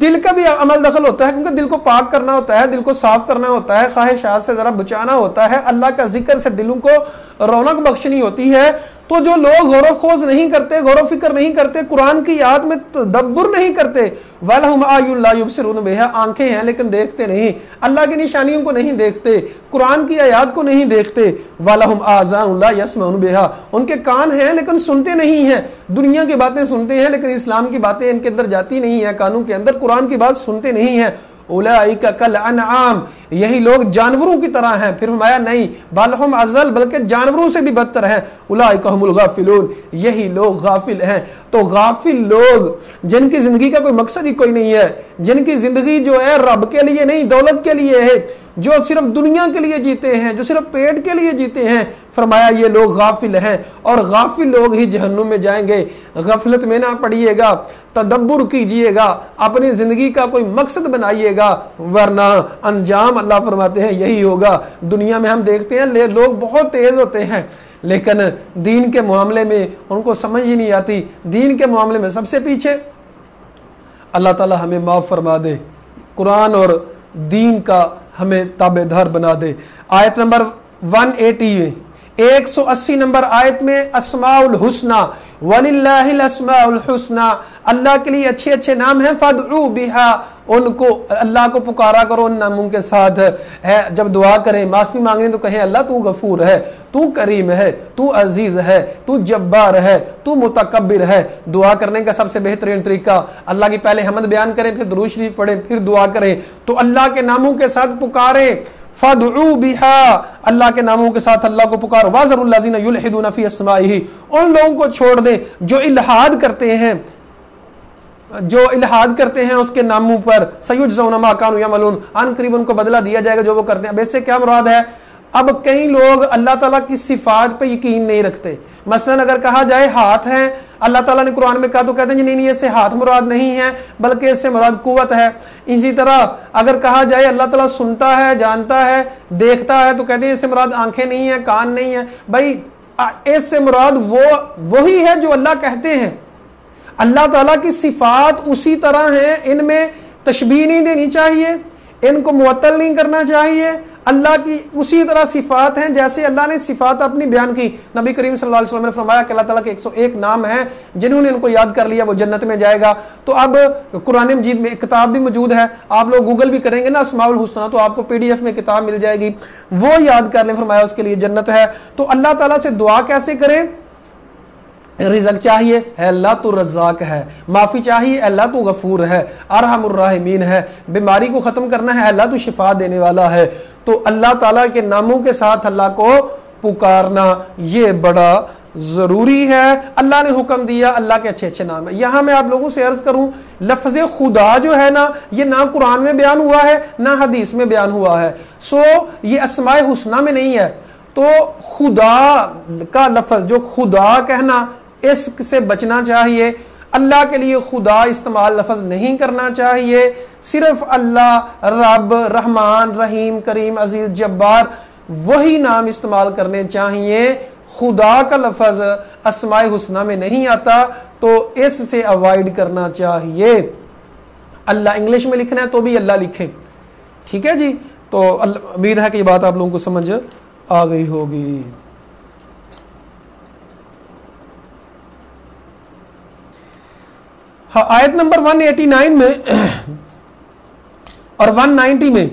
A: دل کا بھی عمل دخل ہوتا ہے، کیونکہ دل کو پاک کرنا ہوتا ہے، دل کو صاف کرنا ہوتا ہے، خواہشات سے ذرا بچانا ہوتا ہے، اللہ کا ذکر سے دلوں کو رونق بخشنی ہوتی ہے. تو جو لوگ غور و خوض نہیں کرتے، غور و فکر نہیں کرتے، قرآن کی آیات میں تدبر نہیں کرتے، وَلَهُمْ أَعْيُنٌ لَا يُبْصِرُونَ بِهَا، آنکھیں ہیں لیکن دیکھتے نہیں، اللہ کی نشانیوں کو نہیں دیکھتے، قرآن کی آیات کو نہیں دیکھتے، وَلَهُمْ آذَانٌ لَا يَسْمَعُونَ بِهَا، ان کے کان ہیں لیکن سنتے نہیں ہیں، دنیا کی باتیں سنتے ہیں لیکن اسلام کی باتیں ان کے اندر جاتی نہیں ہیں، کانوں کے اندر قرآن کی بات سنتے نہیں ہیں، اولئک کالانعام، یہی لوگ جانوروں کی طرح ہیں، پھر فرمایا نہیں بل ہم اضل، بلکہ جانوروں سے بھی بدتر ہیں، اولئک هم الغافلون، یہی لوگ غافل ہیں۔ تو غافل لوگ جن کی زندگی کا کوئی مقصد ہی کوئی نہیں ہے، جن کی زندگی جو ہے رب کے لیے نہیں دولت کے لیے ہے، جو صرف دنیا کے لیے جیتے ہیں، جو صرف پیٹ کے لیے جیتے ہیں، فرمایا یہ لوگ غافل ہیں، اور غافل لوگ ہی جہنم میں جائیں گے۔ غفلت میں نہ پڑیے گا، تدبر کیجئے گا، اپنی زندگی کا کوئی مقصد بنائیے گا، ورنہ انجام اللہ فرماتے ہیں یہی ہوگا۔ دنیا میں ہم دیکھتے ہیں لوگ بہت تیز ہوتے ہیں، لیکن دین کے معاملے میں ان کو سمجھ ہی نہیں آتی، دین کے معاملے میں سب سے پیچھے۔ اللہ تعالی ہمیں معاف فرما دے، قرآن اور دین کا ہمیں تابع دار بنا دے۔ آیت نمبر 180 میں 180 نمبر آیت میں اسماء الحسنى وَلِلَّهِ الْأَسْمَاءُ الْحُسْنَى، اللہ کے لیے اچھے اچھے نام ہیں، فَادْعُوا بِهَا، ان کو اللہ کو پکارا کرو ان ناموں کے ساتھ ہے۔ جب دعا کریں، معافی مانگیں تو کہیں اللہ تو غفور ہے، تو کریم ہے، تو عزیز ہے، تو جبار ہے، تو متکبر ہے۔ دعا کرنے کا سب سے بہترین طریقہ اللہ کی پہلے حمد بیان کریں، پھر درود شریف پڑھیں، پھر دعا کریں۔ تو اللہ کے ناموں کے ساتھ پکاریں، فَادْعُوا بِهَا، اللہ کے ناموں کے ساتھ اللہ کو پکارو۔ وَذَرُوا الَّذِينَ يُلْحِدُونَ فِي أَسْمَائِهِ، ان لوگوں کو چھوڑ دیں جو الحاد کرتے ہیں، جو الحاد کرتے ہیں اس کے ناموں پر، سَيُجْزَوْنَ مَا كَانُوا يَعْمَلُونَ، ان قریب ان کو بدلہ دیا جائے گا جو وہ کرتے ہیں۔ اب اس سے کیا مراد ہے؟ اب کئی لوگ اللہ تعالیٰ کی صفات پہ یقین نہیں رکھتے۔ مثلا اگر کہا جائے ہاتھ ہیں، اللہ تعالیٰ نے قرآن میں کہا تو کہتے ہیں نہیں نہیں، اس سے ہاتھ مراد نہیں ہے بلکہ اس سے مراد قوت ہے۔ اسی طرح اگر کہا جائے اللہ تعالیٰ سنتا ہے، جانتا ہے، دیکھتا ہے تو کہتے ہیں اس سے مراد آنکھیں نہیں ہیں، کان نہیں ہیں۔ بھائی اس سے مراد وہی ہے جو اللہ کہتے ہیں۔ اللہ تعالیٰ کی صفات اسی طرح ہیں، ان میں تشبیہ نہیں دینی چاہیے، ان کو معطل نہیں کرنا چاہیے۔ اللہ کی اسی طرح صفات ہیں جیسے اللہ نے صفات اپنی بیان کی۔ نبی کریم صلی اللہ علیہ وسلم نے فرمایا کہ اللہ تعالیٰ کے 101 نام ہیں، جنہوں نے ان کو یاد کر لیا وہ جنت میں جائے گا۔ تو اب قرآن مجید میں کتاب بھی موجود ہے، آپ لوگ گوگل بھی کریں گے نا اسماء الحسنى تو آپ کو PDF میں کتاب مل جائے گی، وہ یاد کر لیں، فرمایا اس کے لیے جنت ہے۔ تو اللہ تعالیٰ سے دعا کیسے کریں؟ رزق چاہیے، ہے اللہ تو رزاق ہے، معافی چاہیے، اللہ تو غفور ہے، ارحم الراحمین ہے، بیماری کو ختم کرنا ہے، اللہ تو شفا دینے والا ہے۔ تو اللہ تعالیٰ کے ناموں کے ساتھ اللہ کو پکارنا یہ بڑا ضروری ہے۔ اللہ نے حکم دیا، اللہ کے اچھے اچھے نام ہیں۔ یہاں میں آپ لوگوں سے عرض کروں، لفظ خدا جو ہے نا، یہ نہ قرآن میں بیان ہوا ہے نہ حدیث میں بیان ہوا ہے، یہ اسماء حسنہ میں نہیں ہے۔ تو خدا کا لفظ، جو خدا کہنا، اس سے بچنا چاہیے۔ اللہ کے لیے خدا استعمال لفظ نہیں کرنا چاہیے، صرف اللہ، رب، رحمان، رحیم، کریم، عزیز، جبار، وہی نام استعمال کرنے چاہیے۔ خدا کا لفظ اسماء حسنہ میں نہیں آتا تو اس سے اوائڈ کرنا چاہیے۔ اللہ انگلش میں لکھنا ہے تو بھی اللہ لکھیں، ٹھیک ہے جی۔ تو امید ہے کہ یہ بات آپ لوگوں کو سمجھ آ گئی ہوگی۔ ہاں، آیت نمبر 189 میں اور 190 میں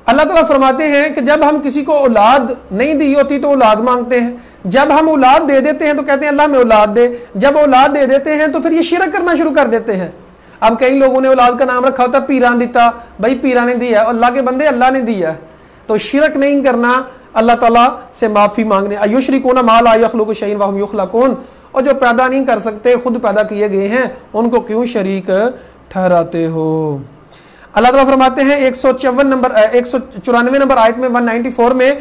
A: اللہ تعالیٰ فرماتے ہیں کہ جب ہم کسی کو اولاد نہیں دی ہوتی تو اولاد مانگتے ہیں، جب ہم اولاد دے دیتے ہیں تو کہتے ہیں اللہ میں اولاد دے، جب اولاد دے دیتے ہیں تو پھر یہ شرک کرنا شروع کر دیتے ہیں۔ اب کئی لوگوں نے اولاد کا نام رکھا ہوتا پیران دیتا، بھائی پیران نے دیا، اللہ کے بندے اللہ نے دیا ہے۔ تو شرک نہیں کرنا، اللہ تعالیٰ سے معافی مانگنے۔ ایشرکون ما لا یخلق شیئا وہم یخلقون، اور جو پیدا نہیں کر سکتے، خود پیدا کیے گئے ہیں، ان کو کیوں شریک ٹھہراتے ہو۔ اللہ تعالیٰ فرماتے ہیں 194 نمبر آیت میں 194 میں،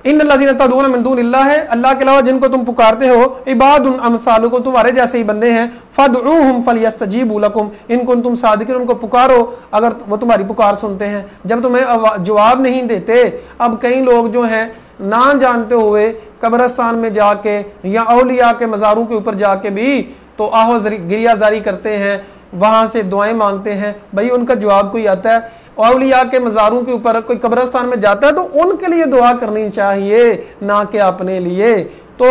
A: ان الذین تدعون من دون اللہ، اللہ کے علاوہ جن کو تم پکارتے ہو، عباد امثالکم، تمہارے جیسے ہی بندے ہیں، فادعوہم فلیستجیبوا لکم ان کنتم صادقین، ان کو پکارو اگر وہ تمہاری پکار سنتے ہیں، جب تمہیں جواب نہیں دیتے۔ اب کئی لوگ جو ہیں نہ جانتے ہوئے قبرستان میں جا کے یا اولیاء کے مزاروں کے اوپر جا کے بھی تو آہو گریہ زاری کرتے ہیں، وہاں سے دعائیں مانگتے ہیں، بھائی ان کا جواب کوئی آتا ہے؟ اولیاء کے مزاروں کے اوپر کوئی قبرستان میں جاتا ہے تو ان کے لیے دعا کرنی چاہیے، نہ کہ اپنے لیے۔ تو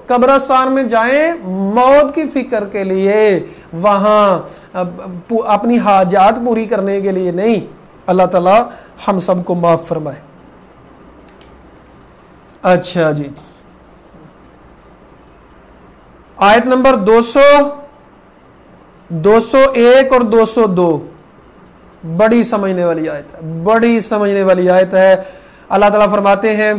A: قبرستان میں جائیں موت کی فکر کے لیے، وہاں اپنی حاجات پوری کرنے کے لیے نہیں۔ اللہ تعالی ہم سب کو معاف فرمائے۔ اچھا جی، آیت نمبر 201 اور 202 بڑی سمجھنے والی آیت ہے، بڑی سمجھنے والی آیت ہے۔ اللہ تعالیٰ فرماتے ہیں،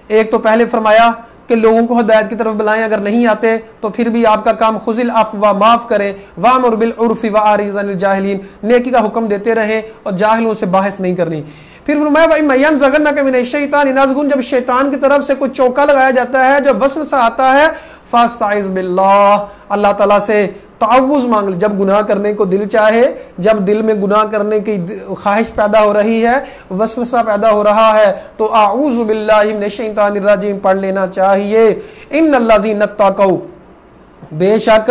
A: ایک تو پہلے فرمایا کہ لوگوں کو ہدایت کی طرف بلائیں، اگر نہیں آتے تو پھر بھی آپ کا کام خذ العفو، معاف کریں، وامر بالعرف واعرض عن الجاہلین، نیکی کا حکم دیتے رہیں اور جاہلوں سے بحث نہیں کرنی۔ پھر فرمایا وَإِمَّا يَنزَغَنَّكَ مِنَ الشَّيْطَانِ نَزْغٌ، جب شیطان کی طرف سے کوئی چوکا لگایا جاتا ہے، جب وسوسہ آتا ہے، فَاسْتَعِذْ بِاللَّهِ، اللہ تعالیٰ سے تعوذ مانگ لے۔ جب گناہ کرنے کو دل چاہے، جب دل میں گناہ کرنے کی خواہش پیدا ہو رہی ہے، وسوسہ پیدا ہو رہا ہے، تو اعوذ باللہ من الشیطان الرجیم پڑھ لینا چاہیے۔ ان الذین اتقوا، بے شک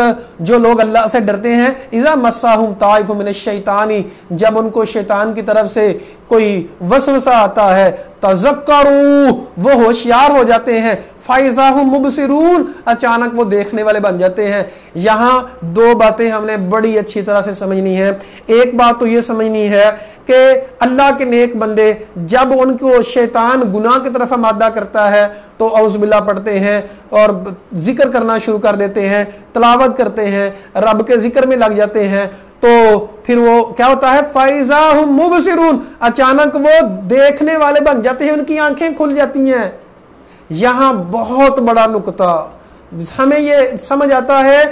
A: جو لوگ اللہ سے ڈرتے ہیں، اذا مسہم طائف من الشیطان، جب ان کو شیطان کی طرف سے کوئی وسوسہ آتا ہے، تذکروا، وہ ہوشیار ہو جاتے ہیں، فَإِذَا هُمْ مُبْصِرُونَ، اچانک وہ دیکھنے والے بن جاتے ہیں۔ یہاں دو باتیں ہم نے بڑی اچھی طرح سے سمجھنی ہے۔ ایک بات تو یہ سمجھنی ہے کہ اللہ کے نیک بندے جب ان کو شیطان گناہ کی طرف آمادہ کرتا ہے تو اعوذ باللہ پڑھتے ہیں اور ذکر کرنا شروع کر دیتے ہیں، تلاوت کرتے ہیں، رب کے ذکر میں لگ جاتے ہیں، تو پھر وہ کیا ہوتا ہے، فَإِذَا هُمْ مُبْصِرُونَ، اچانک وہ دیکھنے والے بن جاتے ہیں، ان کی آنکھیں کھل جاتی ہیں۔ یہاں بہت بڑا نقطہ ہمیں یہ سمجھ آتا ہے،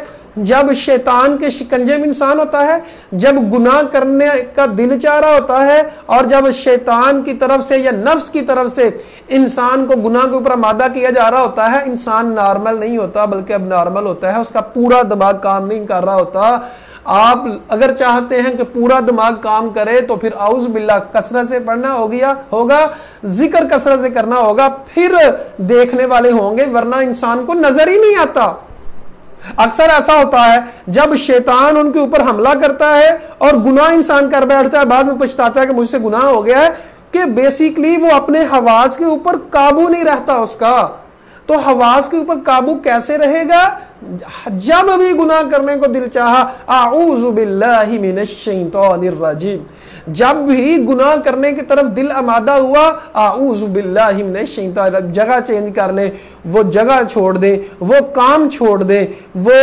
A: جب شیطان کے شکنجے میں انسان ہوتا ہے، جب گناہ کرنے کا دل چاہ رہا ہوتا ہے، اور جب شیطان کی طرف سے یا نفس کی طرف سے انسان کو گناہ کے اوپر آمادہ کیا جا رہا ہوتا ہے، انسان نارمل نہیں ہوتا بلکہ اب نارمل ہوتا ہے، اس کا پورا دماغ کام نہیں کر رہا ہوتا۔ آپ اگر چاہتے ہیں کہ پورا دماغ کام کرے تو پھر اعوذ باللہ کثرت سے پڑھنا ہوگا، ذکر کثرت سے کرنا ہوگا، پھر دیکھنے والے ہوں گے، ورنہ انسان کو نظر ہی نہیں آتا۔ اکثر ایسا ہوتا ہے جب شیطان ان کے اوپر حملہ کرتا ہے اور گناہ انسان کر بیٹھتا ہے، بعد میں پچھتاتا ہے کہ مجھ سے گناہ ہو گیا ہے، کہ بیسیکلی وہ اپنے حواس کے اوپر قابو نہیں رہتا اس کا۔ تو حواس کے اوپر قابو کیسے رہے گا؟ جب بھی گناہ کرنے کو دل چاہا، اعوذ باللہ من الشیطان الرجیم، جب بھی گناہ کرنے کی طرف دل آمادہ ہوا، اعوذ باللہ من الشیطان، جگہ چینج کر لیں، وہ جگہ چھوڑ دیں، وہ کام چھوڑ دیں، وہ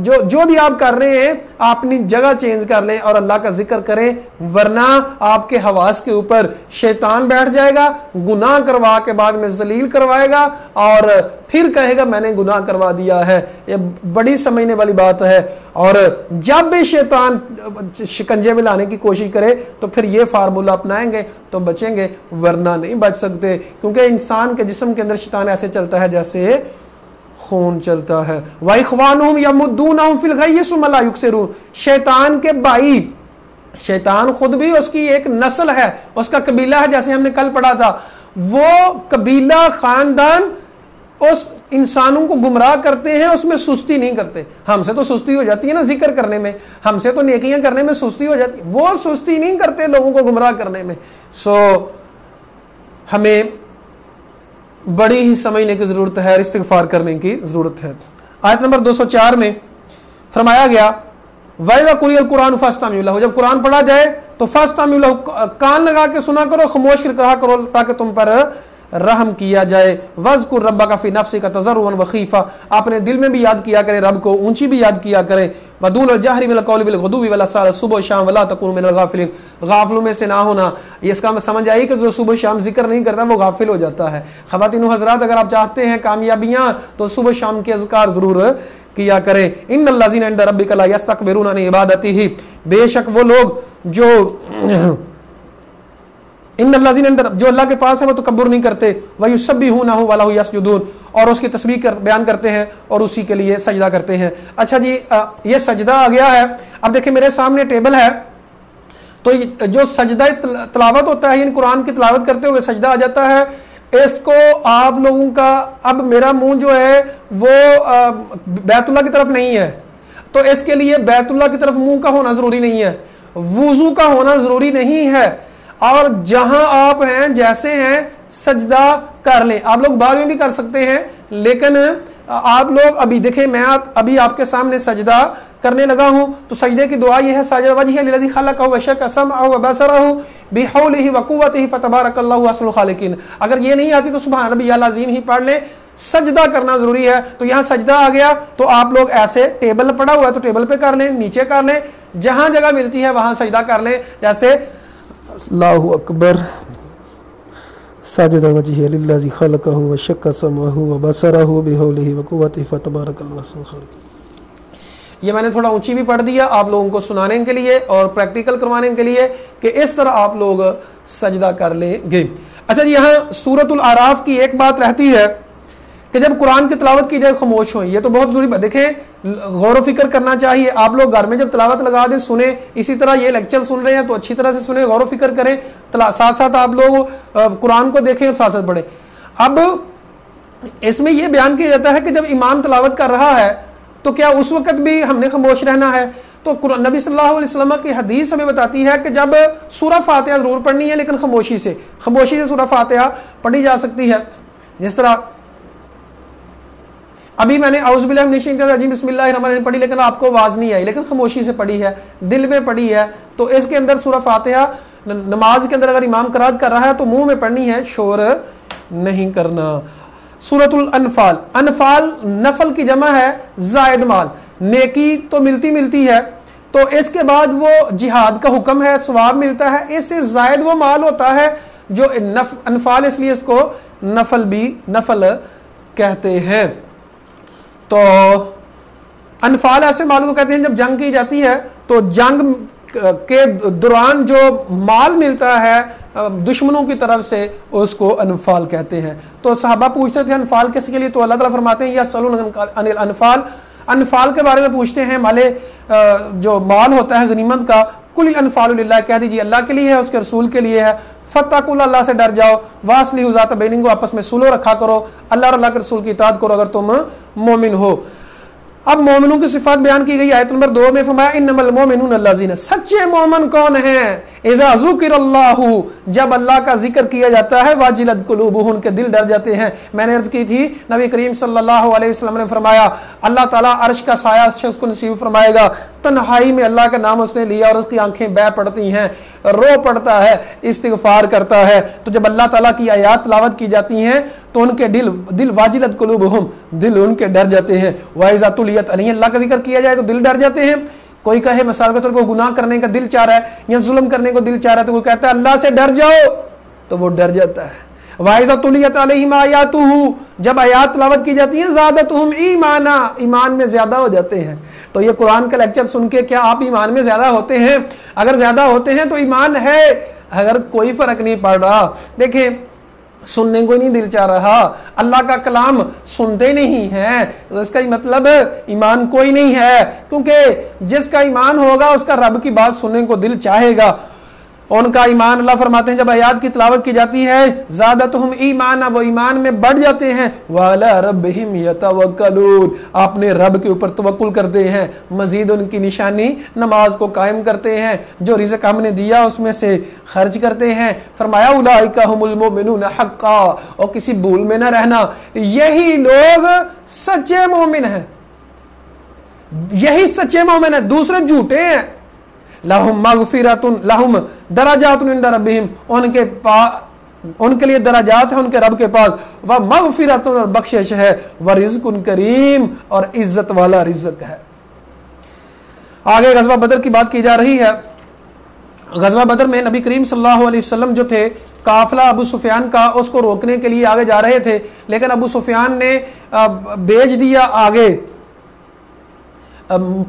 A: جو بھی آپ کر رہے ہیں اپنی جگہ چینج کر لیں اور اللہ کا ذکر کریں، ورنہ آپ کے حواس کے اوپر شیطان بیٹھ جائے گا، گناہ کروا کے بعد میں ذلیل کروائے گا اور پھر کہے گا میں نے گناہ کروا دیا ہے۔ یہ بڑی سمجھنے والی بات ہے، اور جب بھی شیطان شکنجے میں لانے کی کوشش کرے تو پھر یہ فارمولہ اپنائیں گے تو بچیں گے، ورنہ نہیں بچ سکتے، کیونکہ انسان کے جسم کے اندر شیطان ایسے چلتا ہے جیسے خون چلتا ہے۔ وَإِخْوَانُهُمْ يَمُدُّونَهُمْ فِي الْغَيِّ ثُمَّ لَا يُقْصِرُونَ، شیطان کے بھائی، شیطان خود بھی اس کی ایک نسل ہے، اس کا قبیلہ ہے، جیسے ہم نے کل پڑھا تھا، وہ قبیلہ خاندان اس انسانوں کو گمراہ کرتے ہیں، اس میں سستی نہیں کرتے۔ ہم سے تو سستی ہو جاتی ہے نا ذکر کرنے میں، ہم سے تو نیکیاں کرنے میں سستی ہو جاتی، وہ سستی نہیں کرتے لوگوں کو گمراہ کرنے میں۔ ہمیں بڑی ہی سمجھنے کی ضرورت ہے، استغفار کرنے کی ضرورت ہے۔ آیت نمبر 204 میں فرمایا گیا وَإِذَا قُرِئَ الْقُرْآنُ فَاسْتَمِعُوا لَهُ، جب قرآن پڑھا جائے تو فَاسْتَمِعُوا لَهُ، کان لگا کے سنا کرو، خاموش رہا کرو تاکہ تم پر رحم کیا جائے۔ وَاذْكُرْ رَبَّكَ فِي نَفْسِكَ تَضَرُّعًا وَخِيفَةً، اپنے دل میں بھی یاد کیا کریں رب کو، اونچی بھی یاد کیا کریں۔ وَدُونَ الْجَهْرِ مِنَ الْقَوْلِ بِالْغُدُوِّ وَالْآصَالِ، صبح و شام، وَلَا تَكُونُوا مِنَ الْغَافِلِينَ، غافلوں میں سے نہ ہونا۔ یہ اس کا سمجھ آئی کہ جو صبح شام ذکر نہیں کرتا وہ غافل ہو جاتا ہے۔ خواتین و حضرات، اگر آپ چاہتے ہیں کامیابیاں تو صبح شام کے اذکار ضرور کیا کریں۔ ان الذین عند ربک لا یستکبرون عن عبادتہ، بے شک وہ لوگ جو ان الذین عند، جو اللہ کے پاس ہے وہ تکبر نہیں کرتے، ویسبحونہ ولہ یسجدون، اور اس کی تسبیح بیان کرتے ہیں اور اسی کے لیے سجدہ کرتے ہیں۔ اچھا جی، یہ سجدہ آ گیا ہے۔ اب دیکھیں میرے سامنے ٹیبل ہے، تو جو سجدہ تلاوت ہوتا ہے، یعنی قرآن کی تلاوت کرتے ہوئے سجدہ آ جاتا ہے، اس کو آپ لوگوں کا، اب میرا منہ جو ہے وہ بیت اللہ کی طرف نہیں ہے، تو اس کے لیے بیت اللہ کی طرف منہ کا ہونا ضروری نہیں ہے، وضو کا ہونا ضروری نہیں ہے۔ اور جہاں آپ ہیں جیسے ہیں سجدہ کر لیں. آپ لوگ بعد میں بھی کر سکتے ہیں, لیکن آپ لوگ ابھی دیکھیں میں ابھی آپ کے سامنے سجدہ کرنے لگا ہوں, تو سجدے کی دعا یہ ہے ساجد وجہ للذی خلقہ وشق سمعہ وبصرہ بحولہ وقوتہ فتبارک اللہ احسن الخالقین. اگر یہ نہیں آتی تو سبحان ربی العظیم ہی پڑھ لیں. سجدہ کرنا ضروری ہے, تو یہاں سجدہ آ گیا تو آپ لوگ ایسے ٹیبل پڑا ہوا ہے تو ٹیبل پہ کر لیں, نیچے کر لیں, جہاں جگہ ملتی ہے وہاں سجدہ کر لیں. جیسے اللہ اکبر ساجد وجہ للذی خلقہ وشق سمعہ وبصرہ بحولہ وقوتہ فتبارک اللہ احسن الخالقین. یہ میں نے تھوڑا اونچی بھی پڑھ دیا آپ لوگوں کو سنانے کے لیے اور پریکٹیکل کروانے کے لیے کہ اس طرح آپ لوگ سجدہ کر لیں گے. اچھا جی, یہاں سورۃ الاعراف کی ایک بات رہتی ہے کہ جب قرآن کی تلاوت کی جائے خاموش ہوئیں. یہ تو بہت ضروری بات, دیکھیں غور و فکر کرنا چاہیے. آپ لوگ گھر میں جب تلاوت لگا دیں سنیں, اسی طرح یہ لیکچر سن رہے ہیں تو اچھی طرح سے سنیں, غور و فکر کریں, ساتھ ساتھ آپ لوگ قرآن کو دیکھیں اور ساتھ ساتھ پڑھیں. اب اس میں یہ بیان کیا جاتا ہے کہ جب امام تلاوت کر رہا ہے تو کیا اس وقت بھی ہم نے خاموش رہنا ہے؟ تو نبی صلی اللہ علیہ وسلم کی حدیث ہمیں بتاتی ہے کہ جب سورہ فاتحہ ضرور پڑھنی ہے لیکن خاموشی سے سورہ فاتحہ پڑھی جا سکتی ہے. جس طرح ابھی میں نے اعوذ باللہ من الشیطان الرجیم بسم اللہ الرحمن الرحیم پڑھی, لیکن آپ کو آواز نہیں آئی, لیکن خاموشی سے پڑھی ہے, دل میں پڑھی ہے, تو اس کے اندر سورہ فاتحہ نماز کے اندر اگر امام قرات کر رہا ہے تو منہ میں پڑھنی ہے, شور نہیں کرنا. سورۃ الانفال, انفال نفل کی جمع ہے زائد مال, نیکی تو ملتی ہے, تو اس کے بعد وہ جہاد کا حکم ہے, ثواب ملتا ہے, اس سے زائد وہ مال ہوتا ہے جو انفال, اس لیے اس کو نفل کہتے ہیں. تو انفال ایسے مال کو کہتے ہیں جب جنگ کی جاتی ہے تو جنگ کے دوران جو مال ملتا ہے دشمنوں کی طرف سے اس کو انفال کہتے ہیں. تو صحابہ پوچھتے تھے انفال کس کے لیے, تو اللہ تعالیٰ فرماتے ہیں یسألونک عن الانفال, انفال کے بارے میں پوچھتے ہیں, مالے جو مال ہوتا ہے غنیمت کا, کل الانفال للہ, کہہ دیجیے اللہ کے لیے ہے, اس کے رسول کے لیے ہے. فتقوا اللہ سے ڈر جاؤ, واصلحوا ذات بینکم, آپس میں صلح رکھا کرو, اللہ اور اللہ کے رسول کی اطاعت کرو اگر تم مومن ہو. اب مومنوں کی صفات بیان کی گئی آیت نمبر 2 میں, فرمایا انما المؤمنون الذین, سچے مومن کون ہیں, اذا ذکر اللہ, جب اللہ کا ذکر کیا جاتا ہے, واجلت قلوبہم, ان کے دل ڈر جاتے ہیں. میں نے عرض کی تھی نبی کریم صلی اللہ علیہ وسلم نے فرمایا اللہ تعالیٰ عرش کا سایہ اس شخص کو نصیب فرمائے گا, تنہائی میں اللہ کا نام اس نے لیا اور اس کی آنکھیں بہ پڑتی ہیں, رو پڑتا ہے, استغفار کرتا ہے. تو جب اللہ تعالیٰ کی آیات تلاوت کی جاتی ہیں تو ان کے دل واجلت قلوبہم, دل ان کے ڈر جاتے ہیں. وَإِذَا تُلِيَتْ عَلَيْهِمْ, اللہ کا ذکر کیا جائے تو دل ڈر جاتے ہیں. کوئی کہے مثال کے طور پر گناہ کرنے کا دل چاہ رہا ہے یا ظلم کرنے کو دل چاہ رہا ہے, تو کوئی کہتا ہے اللہ سے ڈر جاؤ, تو وہ ڈر جاتا ہے. وَإِذَا تُلِيَتْ عَلَيْهِمْ آيَاتُهُ, جب آیات تلاوت کی جاتی ہیں زادتہم ایمانا, ایمان میں زیادہ ہو جاتے ہیں. تو یہ قرآن کا لیکچر سن کے کیا آپ ایمان میں زیادہ ہوتے ہیں؟ اگر زیادہ ہوتے ہیں تو ایمان ہے, اگر کوئی فرق نہیں پڑ رہا. دیکھیں سننے کو نہیں دل چاہ رہا, اللہ کا کلام سنتے نہیں ہیں, اس کا مطلب ایمان کوئی نہیں ہے, کیونکہ جس کا ایمان ہوگا اس کا رب کی بات سننے کو دل چاہے گا. ان کا ایمان, اللہ فرماتے ہیں جب آیات کی تلاوت کی جاتی ہے زادتہم ایمانا, وہ ایمان میں بڑھ جاتے ہیں. وعلی ربہم یتوکلون, اپنے رب کے اوپر توکل کرتے ہیں. مزید ان کی نشانی نماز کو قائم کرتے ہیں, جو رزق ہم نے دیا اس میں سے خرچ کرتے ہیں. فرمایا اولئک ھم المؤمنون حقا, اور کسی بھول میں نہ رہنا, یہی لوگ سچے مومن ہیں, یہی سچے مومن ہیں, دوسرے جھوٹے ہیں. لہم مغفرۃ, لہم درجات عند ربہم, ان کے لیے درجات ہیں ان کے رب کے پاس. ومغفرۃ, اور بخشش ہے. ورزق کریم, اور عزت والا رزق ہے. آگے غزوہ بدر کی بات کی جا رہی ہے. غزوہ بدر میں نبی کریم صلی اللہ علیہ وسلم جو تھے, قافلہ ابو سفیان کا اس کو روکنے کے لیے آگے جا رہے تھے, لیکن ابو سفیان نے بھیج دیا آگے,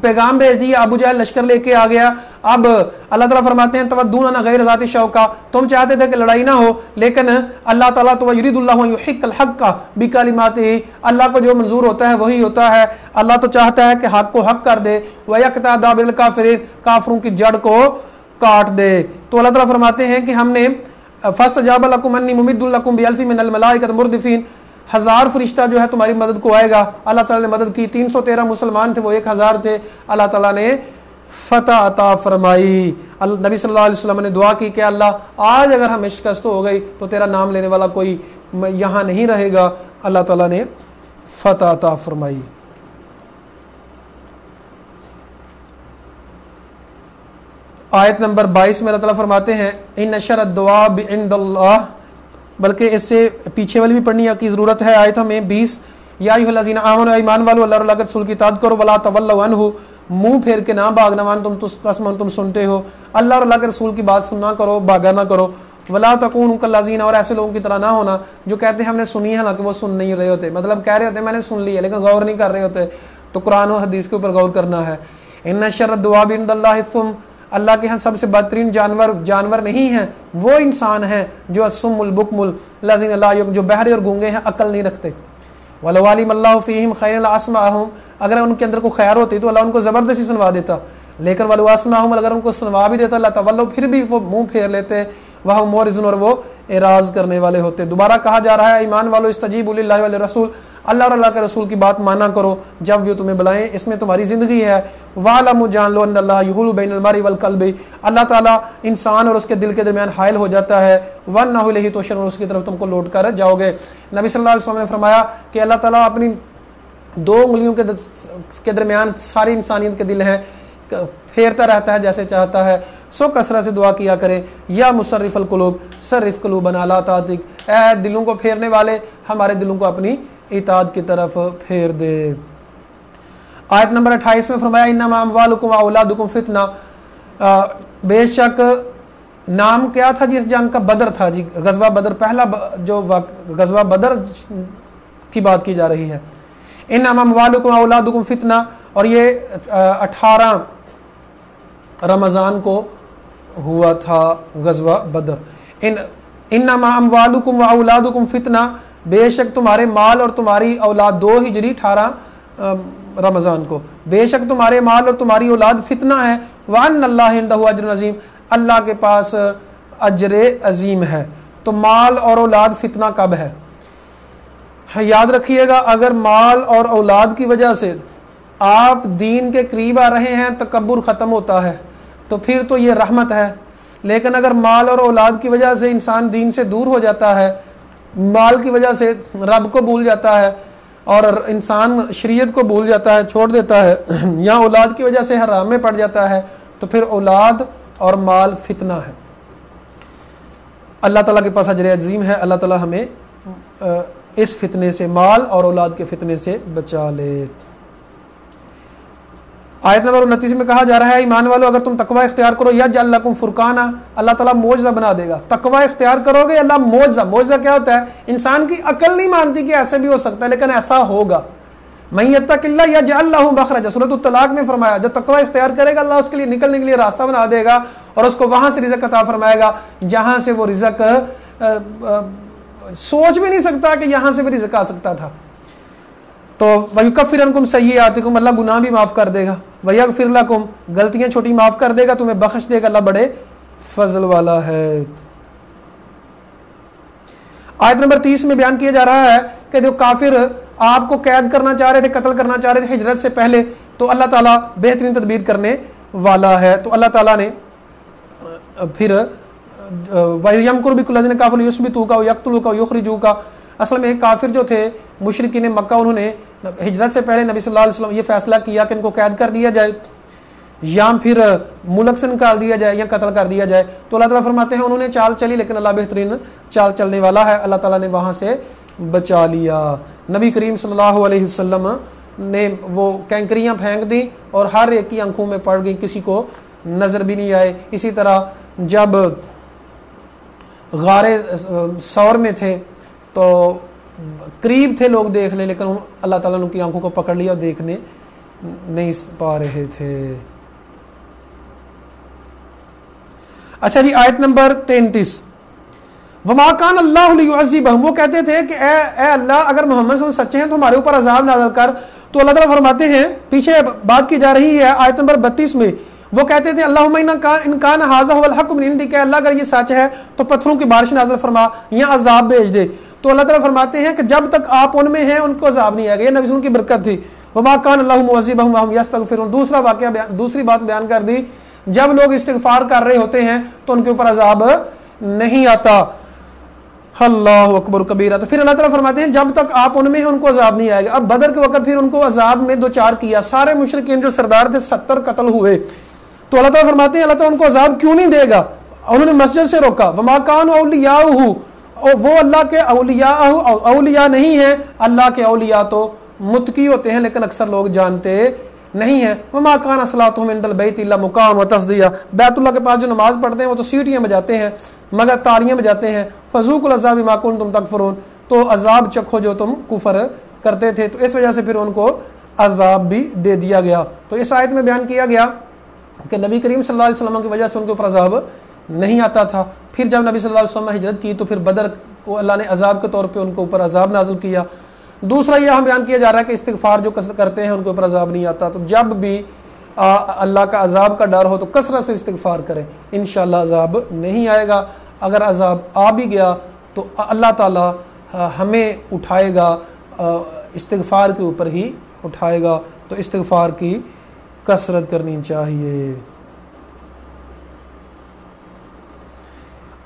A: پیغام بھیج دیا, ابو جہل لشکر لے کے آ گیا. اب اللہ تعالیٰ فرماتے ہیں تودون غیر ذات شوکا, تم چاہتے تھے کہ لڑائی نہ ہو, لیکن اللہ تعالیٰ تو یرید اللہ یحق الحق بکلماتہ, اللہ کو جو منظور ہوتا ہے وہی ہوتا ہے. اللہ تو چاہتا ہے کہ حق کو حق کر دے, ویقطع دابر الکافرین, کافروں کی جڑ کو کاٹ دے. تو اللہ تعالیٰ فرماتے ہیں کہ ہم نے فاستجاب لکم انی ممد لکم بألف من الملائکۃ مردفین, 1000 فرشتہ جو ہے تمہاری مدد کو آئے گا. اللہ تعالیٰ نے مدد کی, 313 مسلمان تھے وہ 1000 تھے, اللہ تعالیٰ نے فتح عطا فرمائی. نبی صلی اللہ علیہ وسلم نے دعا کی کہ اللہ آج اگر ہمیں شکست ہو گئی تو تیرا نام لینے والا کوئی یہاں نہیں رہے گا. اللہ تعالیٰ نے فتح عطا فرمائی. آیت نمبر 22 میں اللہ تعالیٰ فرماتے ہیں ان شر الدواب عند اللہ، بلکہ اس سے پیچھے والی بھی پڑھنی کی ضرورت ہے. آیت ہمیں 20 یا ایھا الذین آمنوا، ایمان والو اللہ اور اللہ کے رسول کی اطاعت کرو، ولا تولوا عنہ، منہ پھیر کے نہ بھاگنا، وان تم تسمعون، تم سنتے ہو. اللہ اور اللہ کے رسول کی بات سننا کرو، بھاگا نہ کرو. ولا تکونوا کالذین، اور ایسے لوگوں کی طرح نہ ہونا جو کہتے ہیں ہم نے سنی ہے حالانکہ وہ سن نہیں رہے ہوتے. مطلب کہہ رہے ہوتے ہیں میں نے سن لی ہے لیکن غور نہیں کر رہے ہوتے. تو قرآن و حدیث کے اوپر غور کرنا ہے. ان شر الدواب عند اللہ الصم، اللہ کے ہاں سب سے بدترین جانور نہیں ہیں وہ انسان ہیں جو الصم البکم الذین لا یعقلون، جو بہرے اور گونگے ہیں، عقل نہیں رکھتے. وَلَوْ عَلِمَ اللَّهُ فِيهِمْ خَيْرًا لَأَسْمَعَهُمْ، اگر ان کے اندر کوئی خیر ہوتی تو اللہ ان کو زبردستی سنوا دیتا. لیکن وَلَوْ أَسْمَعَهُمْ، اگر ان کو سنوا بھی دیتا اللہ تولوا، پھر بھی وہ منہ پھیر لیتے. وَهُمْ مُعْرِضُونَ، اور وہ اعراض کرنے والے ہوتے. دوبارہ کہا جا رہا ہے ایمان والو استجیبوا للہ وللرسول، اللہ اور اللہ کے رسول کی بات مانا کرو جب وہ تمہیں بلائیں، اس میں تمہاری زندگی ہے. وَاعْلَمُوا، جان لو، ان اللہ یحول بین المرء والقلب، اللہ تعالیٰ انسان اور اس کے دل کے درمیان حائل ہو جاتا ہے. وَأَنَّهُ إِلَيْهِ تُحْشَرُونَ، اس کی طرف تم کو لوٹ کر جاؤ گے. نبی صلی اللہ علیہ وسلم نے فرمایا کہ اللہ تعالیٰ اپنی 2 انگلیوں کے درمیان ساری انسانیت کے دل ہیں، پھیرتا رہتا ہے جیسے چاہتا ہے. سو کثرت سے دعا کیا کریں یا مصرف القلوب صرف قلوبنا علی طاعتک، اے دلوں کو پھیرنے والے ہمارے دلوں کو اپنی اطاعت کی طرف پھیر دے. آیت نمبر 28 میں فرمایا انما اموالکم واولادکم فتنہ، بے شک نام کیا تھا جس جنگ کا؟ بدر تھا جی، غزوہ بدر، پہلا جو غزوہ بدر کی بات کی جا رہی ہے. انما اموالکم واولادکم فتنہ، اور یہ 18 رمضان کو ہوا تھا غزوہ بدر. انما اموالکم واولادکم فتنہ، بے شک تمہارے مال اور تمہاری اولاد، 2 ہجری 18 رمضان کو، بے شک تمہارے مال اور تمہاری اولاد فتنہ ہے. وَأَنَّ اللَّهَ عِندَهُ أَجْرٌ عَظِيمٌ، اللہ کے پاس اجر عظیم ہے. تو مال اور اولاد فتنہ کب ہے؟ یاد رکھیے گا اگر مال اور اولاد کی وجہ سے آپ دین کے قریب آ رہے ہیں، تکبر ختم ہوتا ہے تو پھر تو یہ رحمت ہے. لیکن اگر مال اور اولاد کی وجہ سے انسان دین سے دور ہو جاتا ہے، مال کی وجہ سے رب کو بھول جاتا ہے اور انسان شریعت کو بھول جاتا ہے، چھوڑ دیتا ہے، یا اولاد کی وجہ سے حرام میں پڑ جاتا ہے، تو پھر اولاد اور مال فتنہ ہے. اللہ تعالیٰ کے پاس اجر عظیم ہے. اللہ تعالیٰ ہمیں اس فتنے سے، مال اور اولاد کے فتنے سے بچا لے. آیت نمبر 29 میں کہا جا رہا ہے ایمان والو اگر تم تقوی اختیار کرو یجعل لکم فرقانا، اللہ تعالیٰ معجزہ بنا دے گا. تقوی اختیار کرو گے اللہ معجزہ کیا ہوتا ہے؟ انسان کی عقل نہیں مانتی کہ ایسے بھی ہو سکتا ہے لیکن ایسا ہوگا. من یتق اللہ یجعل لہ مخرجا، سورۃ الطلاق میں فرمایا جو تقوی اختیار کرے گا اللہ اس کے لیے نکلنے کے لیے راستہ بنا دے گا اور اس کو وہاں سے رزق عطا فرمائے گا جہاں سے وہ رزق سوچ بھی نہیں سکتا کہ یہاں سے بھی رزق آ سکتا تھا. تو وَيُكَفِّرْ عَنْكُمْ سَيِّئَاتِكُمْ، اللہ گناہ بھی معاف کر دے گا. وَيَغْفِرْ لَكُمْ، غلطیاں چھوٹی معاف کر دے گا، تمہیں بخش دے گا، اللہ بڑے فضل والا ہے. آیت نمبر 30 میں بیان کیا جا رہا ہے کہ جو کافر آپ کو قید کرنا چاہ رہے تھے، قتل کرنا چاہ رہے تھے ہجرت سے پہلے، تو اللہ تعالیٰ بہترین تدبیر کرنے والا ہے. تو اللہ تعالیٰ نے پھر وَيَمْكُرُ بِكُمُ الَّذِينَ كَفَرُوا لِيُثْبِتُوكَ وَيَقْتُلُوكَ وَيُخْرِجُوكَ. اصل میں کافر جو تھے مشرکین مکہ، انہوں نے ہجرت سے پہلے نبی صلی اللہ علیہ وسلم یہ فیصلہ کیا کہ ان کو قید کر دیا جائے یا پھر ملک سے نکال دیا جائے یا قتل کر دیا جائے. تو اللہ تعالیٰ فرماتے ہیں انہوں نے چال چلی لیکن اللہ بہترین چال چلنے والا ہے. اللہ تعالیٰ نے وہاں سے بچا لیا. نبی کریم صلی اللہ علیہ وسلم نے وہ کینکریاں پھینک دیں اور ہر ایک کی آنکھوں میں پڑ گئیں، کسی کو نظر بھی نہیں آئے. اسی طرح جب غار ثور میں تھے تو قریب تھے لوگ دیکھ لیں لیکن اللہ تعالیٰ نے ان کی آنکھوں کو پکڑ لیا اور دیکھنے نہیں پا رہے تھے. اچھا جی، آیت نمبر 33 وَمَا كَانَ اللَّهُ لِيُعَذِّبَهُمْ، وہ کہتے تھے کہ اے اللہ اگر محمد صلی اللہ علیہ وسلم سچے ہیں تو ہمارے اوپر عذاب نازل کر. تو اللہ تعالیٰ فرماتے ہیں، پیچھے بات کی جا رہی ہے آیت نمبر 32 میں، وہ کہتے تھے اللہم ان کان ھذا ھو الحق من عندک، اللہ اگر یہ سچ ہے تو پتھروں کی بارش نازل فرما یا عذاب بھیج دے. تو اللہ تعالیٰ فرماتے ہیں کہ جب تک آپ ان میں ہیں ان کو عذاب نہیں آئے گا. یہ نبی صلی اللہ علیہ وسلم کی برکت تھی. وما کان اللہ معذبہم وہم یستغفرون، دوسرا واقعہ دوسری بات بیان کر دی، جب لوگ استغفار کر رہے ہوتے ہیں تو ان کے اوپر عذاب نہیں آتا۔ اللہ اکبر کبیرہ۔ تو پھر اللہ تعالیٰ فرماتے ہیں جب تک آپ ان میں ہیں ان کو عذاب نہیں آئے گا۔ اب بدر کے وقت پھر ان کو عذاب میں دوچار کیا، سارے مشرکین جو سردار تھے 70 قتل ہوئے، تو اللہ تعالیٰ فرماتے ہیں اللہ تعالیٰ ان کو عذاب کیوں نہیں دے گا؟ انہوں نے مسجد سے روکا، وما کانوا اولیاءہ، وہ اللہ کے اولیاء نہیں ہیں، اللہ کے اولیاء تو متقی ہوتے ہیں لیکن اکثر لوگ جانتے نہیں ہیں۔ وما کان صلاتہم عند البیت الا مکاء وتصدیہ، بیت اللہ کے پاس جو نماز پڑھتے ہیں وہ تو سیٹیاں بجاتے ہیں مگر تالیاں بجاتے ہیں۔ فذوقوا العذاب بما کنتم تکفرون، تو عذاب چکھو جو تم کفر کرتے تھے، تو اس وجہ سے پھر ان کو عذاب بھی دے دیا گیا۔ تو اس آیت میں بیان کیا گیا کہ نبی کریم صلی اللہ علیہ وسلم کی وجہ سے ان کے اوپر عذاب نہیں آتا تھا، پھر جب نبی صلی اللہ علیہ وسلم نے ہجرت کی تو پھر بدر کو اللہ نے عذاب کے طور پہ ان کے اوپر عذاب نازل کیا۔ دوسرا یہ ہم بیان کیا جا رہا ہے کہ استغفار جو کرتے ہیں ان کے اوپر عذاب نہیں آتا، تو جب بھی اللہ کا عذاب کا ڈر ہو تو کثرت سے استغفار کریں، انشاءاللہ عذاب نہیں آئے گا۔ اگر عذاب آ بھی گیا تو اللہ تعالی ہمیں اٹھائے گا، استغفار کے اوپر ہی اٹھائے گا، تو استغفار کی کثرت کرنی چاہیے۔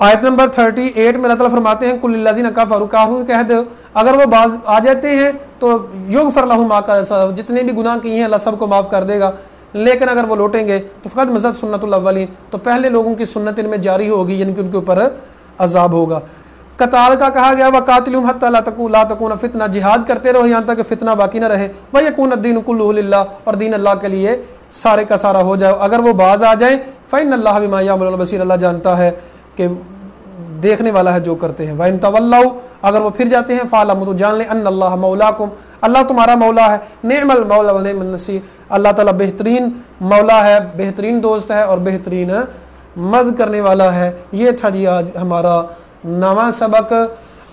A: آیت نمبر 38 میں اللہ تعالیٰ فرماتے ہیں کل الذین کفروا، کافروں کہہ دو اگر وہ باز آ جاتے ہیں تو یغفر لہم ما قد سلف، جتنے بھی گناہ کیے ہیں اللہ سب کو معاف کر دے گا، لیکن اگر وہ لوٹیں گے تو فقط مزت سنت الاولین، تو پہلے لوگوں کی سنت ان میں جاری ہوگی، یعنی کہ ان کے اوپر عذاب ہوگا۔ قتال کا کہا گیا وقاتلہم حتی لا تکون فتنہ، جہاد کرتے رہو یہاں تک کہ فتنہ باقی نہ رہے، ویکون الدین کلہ للہ، اور دین اللہ کے لیے سارے کا سارا ہو جائے۔ اگر وہ باز آ جائیں فإن اللہ بما یعملون بصیر، اللہ جانتا ہے کہ دیکھنے والا ہے جو کرتے ہیں۔ وَإِن تَوَلَّوْا، اگر وہ پھر جاتے ہیں فَاعْلَمُوا، تو جان لیں ان اللہ مولاکم، اللہ تمہارا مولا ہے، نعم المولا ونعم النصیر، اللہ تعالیٰ بہترین مولا ہے، بہترین دوست ہے اور بہترین مدد کرنے والا ہے۔ یہ تھا جی آج ہمارا نواں سبق۔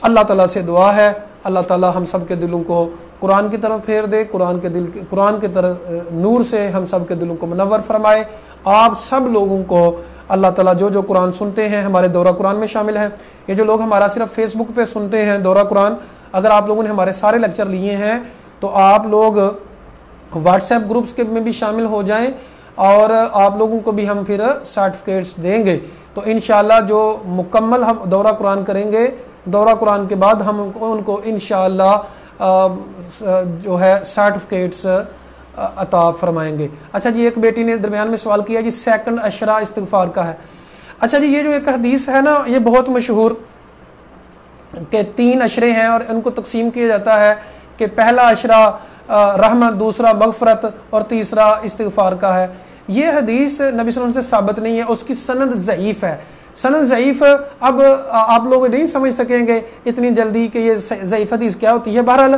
A: اللہ تعالیٰ سے دعا ہے اللہ تعالیٰ ہم سب کے دلوں کو قرآن کی طرف پھیر دے، قرآن کی طرف نور سے ہم سب کے دلوں کو منور فرمائے۔ آپ سب لوگوں کو اللہ تعالیٰ جو قرآن سنتے ہیں ہمارے دورہ قرآن میں شامل ہیں، یہ جو لوگ ہمارا صرف فیس بک پہ سنتے ہیں دورہ قرآن، اگر آپ لوگوں نے ہمارے سارے لیکچر لیے ہیں تو آپ لوگ واٹس ایپ گروپس کے میں بھی شامل ہو جائیں، اور آپ لوگوں کو بھی ہم پھر سرٹیفکیٹس دیں گے۔ تو انشاءاللہ جو مکمل ہم دورہ قرآن کریں گے، دورہ قرآن کے بعد ہم ان کو انشاءاللہ جو ہے سرٹیفکیٹس عطا فرمائیں گے۔ اچھا جی، ایک بیٹی نے درمیان میں سوال کیا جی سیکنڈ عشرہ استغفار کا ہے۔ اچھا جی، یہ جو ایک حدیث ہے نا، یہ بہت مشہور کہ 3 عشرے ہیں اور ان کو تقسیم کیا جاتا ہے کہ پہلا عشرہ رحمت، دوسرا مغفرت اور تیسرا استغفار کا ہے۔ یہ حدیث نبی صلی اللہ علیہ وسلم سے ثابت نہیں ہے، اس کی سند ضعیف ہے۔ سند ضعیف اب آپ لوگ نہیں سمجھ سکیں گے اتنی جلدی کہ یہ ضعیف حدیث کیا ہوتی ہے۔ بہرحال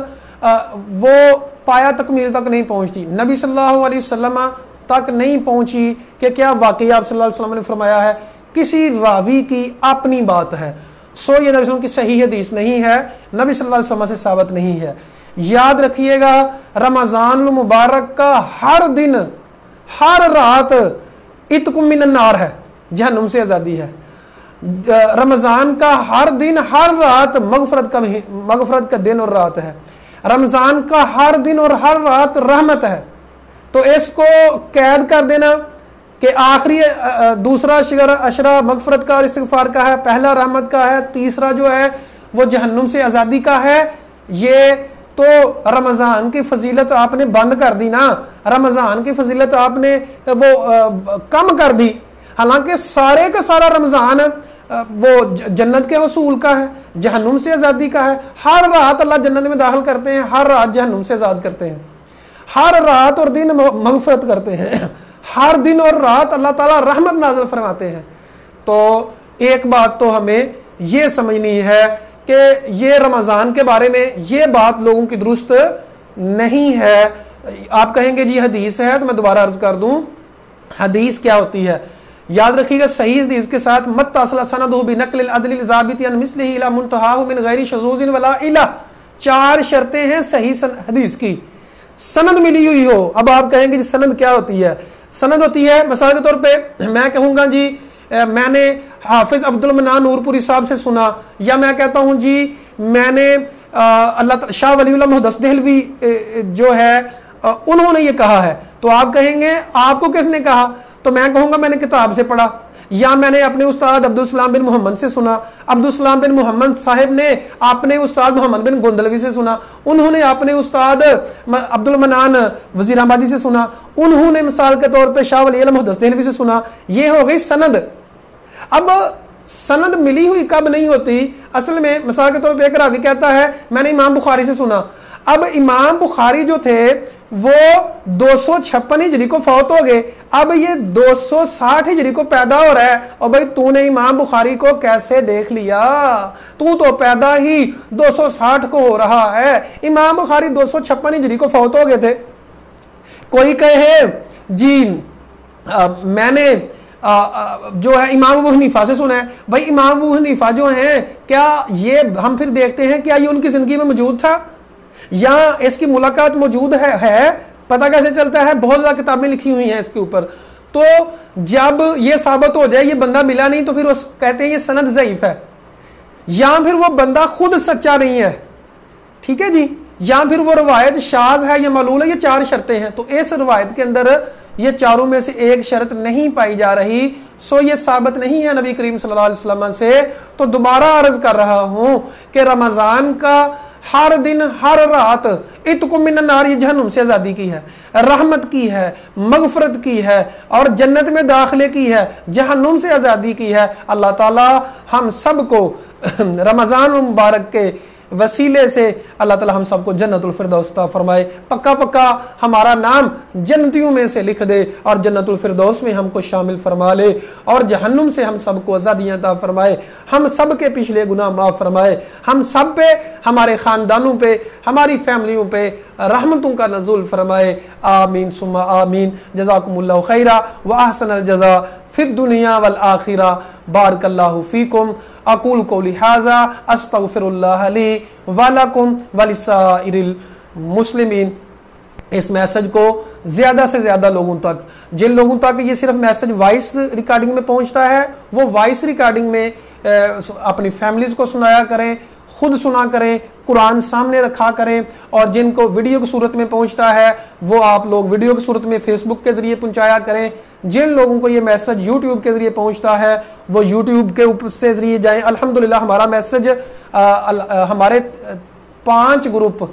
A: وہ پایا تکمیل تک نہیں پہنچتی، نبی صلی اللہ علیہ وسلم تک نہیں پہنچی کہ کیا واقعی آپ صلی اللہ علیہ وسلم نے فرمایا ہے، کسی راوی کی اپنی بات ہے، سو یہ نبی صلی اللہ علیہ وسلم کی صحیح حدیث نہیں ہے، نبی صلی اللہ علیہ وسلم سے ثابت نہیں ہے۔ یاد رکھیے گا، رمضان المبارک کا ہر دن ہر رات اتقم من النار ہے، جہنم سے آزادی ہے۔ رمضان کا ہر دن ہر رات مغفرت کا دن اور رات ہے۔ رمضان کا ہر دن اور ہر رات رحمت ہے۔ تو اس کو قید کر دینا کہ آخری دوسرا عشرہ مغفرت کا اور استغفار کا ہے، پہلا رحمت کا ہے، تیسرا جو ہے وہ جہنم سے آزادی کا ہے، یہ تو رمضان کی فضیلت آپ نے بند کر دی نا، رمضان کی فضیلت آپ نے وہ کم کر دی، حالانکہ سارے کا سارا رمضان وہ جنت کے حصول کا ہے، جہنم سے آزادی کا ہے۔ ہر رات اللہ جنت میں داخل کرتے ہیں، ہر رات جہنم سے آزاد کرتے ہیں، ہر رات اور دن مغفرت کرتے ہیں، ہر دن اور رات اللہ تعالیٰ رحمت نازل فرماتے ہیں۔ تو ایک بات تو ہمیں یہ سمجھنی ہے کہ یہ رمضان کے بارے میں یہ بات لوگوں کی درست نہیں ہے۔ آپ کہیں گے جی حدیث ہے، تو میں دوبارہ عرض کر دوں حدیث کیا ہوتی ہے۔ یاد رکھیے گا، صحیح حدیث کے ساتھ متصل سندہ بنقل العدل الضابط عن مثلہ الی منتہاہ من غیر شذوذ ولا علہ، 4 شرطیں ہیں صحیح حدیث کی، سند ملی ہوئی ہو۔ اب آپ کہیں گے جی سند کیا ہوتی ہے؟ سند ہوتی ہے، مثال کے طور پہ میں کہوں گا جی میں نے حافظ عبد المنان نور پوری صاحب سے سنا، یا میں کہتا ہوں جی میں نے اللہ شاہ ولی اللہ محدث دہلوی جو ہے انہوں نے یہ کہا ہے، تو آپ کہیں گے آپ کو کس نے کہا؟ تو میں کہوں گا میں نے کتاب سے پڑھا، یا میں نے اپنے استاد عبدالسلام بن محمد سے سنا، عبدالسلام بن محمد صاحب نے اپنے استاد محمد بن گندلوی سے سنا، انہوں نے اپنے استاد عبدالمنان وزیر آبادی سے سنا، انہوں نے مثال کے طور پہ شاہ ولی اللہ محدث دہلوی سے سنا۔ یہ ہو گئی سند۔ اب سند ملی ہوئی کب نہیں ہوتی؟ اصل میں مثال کے طور پہ ایک راوی کہتا ہے میں نے امام بخاری سے سنا، اب امام بخاری جو تھے وہ 256 ہجری کو فوت ہو گئے، اب یہ 260 ہجری کو پیدا ہو رہا ہے، اور بھائی تو نے امام بخاری کو کیسے دیکھ لیا؟ تو پیدا ہی 260 کو ہو رہا ہے، امام بخاری 256 ہجری کو فوت ہو گئے تھے۔ کوئی کہے جی میں نے جو ہے امام ابو حنیفہ سے سنا ہے، بھائی امام ابو حنیفہ جو ہیں کیا یہ ہم پھر دیکھتے ہیں کیا یہ ان کی زندگی میں موجود تھا یا اس کی ملاقات موجود ہے؟ پتہ کیسے چلتا ہے؟ بہت زیادہ کتابیں لکھی ہوئی ہیں اس کے اوپر۔ تو جب یہ ثابت ہو جائے یہ بندہ ملا نہیں تو پھر اس کہتے ہیں یہ سند ضعیف ہے، یا پھر وہ بندہ خود سچا نہیں ہے، ٹھیک ہے جی، یا پھر وہ روایت شاذ ہے یا معلول ہے۔ یہ 4 شرطیں ہیں، تو اس روایت کے اندر یہ چاروں میں سے ایک شرط نہیں پائی جا رہی، سو یہ ثابت نہیں ہے نبی کریم صلی اللہ علیہ وسلم سے۔ تو دوبارہ عرض کر رہا ہوں کہ رمضان کا ہر دن ہر رات اتق من النار، یہ جہنم سے آزادی کی ہے، رحمت کی ہے، مغفرت کی ہے، اور جنت میں داخلے کی ہے، جہنم سے آزادی کی ہے۔ اللہ تعالی ہم سب کو رمضان مبارک کے وسیلے سے اللہ تعالی ہم سب کو جنت الفردوس عطا فرمائے، پکا پکا ہمارا نام جنتیوں میں سے لکھ دے اور جنت الفردوس میں ہم کو شامل فرما لے، اور جہنم سے ہم سب کو آزادیاں عطا فرمائے، ہم سب کے پچھلے گناہ معاف فرمائے، ہم سب پہ، ہمارے خاندانوں پہ، ہماری فیملیوں پہ رحمتوں کا نزول فرمائے، آمین ثم آمین۔ جزاکم اللہ خیرا واحسن الجزاء فی الدنیا والآخرہ، بارک اللہ فیکم، اقول قولی ھذا استغفر اللہ لی ولکم ولسائر المسلمین۔ اس میسج کو زیادہ سے زیادہ لوگوں تک، جن لوگوں تک یہ صرف میسج وائس ریکارڈنگ میں پہنچتا ہے وہ وائس ریکارڈنگ میں اپنی فیملیز کو سنایا کریں، خود سنا کریں، قرآن سامنے رکھا کریں، اور جن کو ویڈیو کی صورت میں پہنچتا ہے وہ آپ لوگ ویڈیو کی صورت میں فیس بک کے ذریعے پہنچایا کریں۔ جن لوگوں کو یہ میسج یوٹیوب کے ذریعے پہنچتا ہے وہ یوٹیوب کے اوپر سے ذریعے جائیں۔ الحمدللہ ہمارا میسج ہمارے 5 گروپ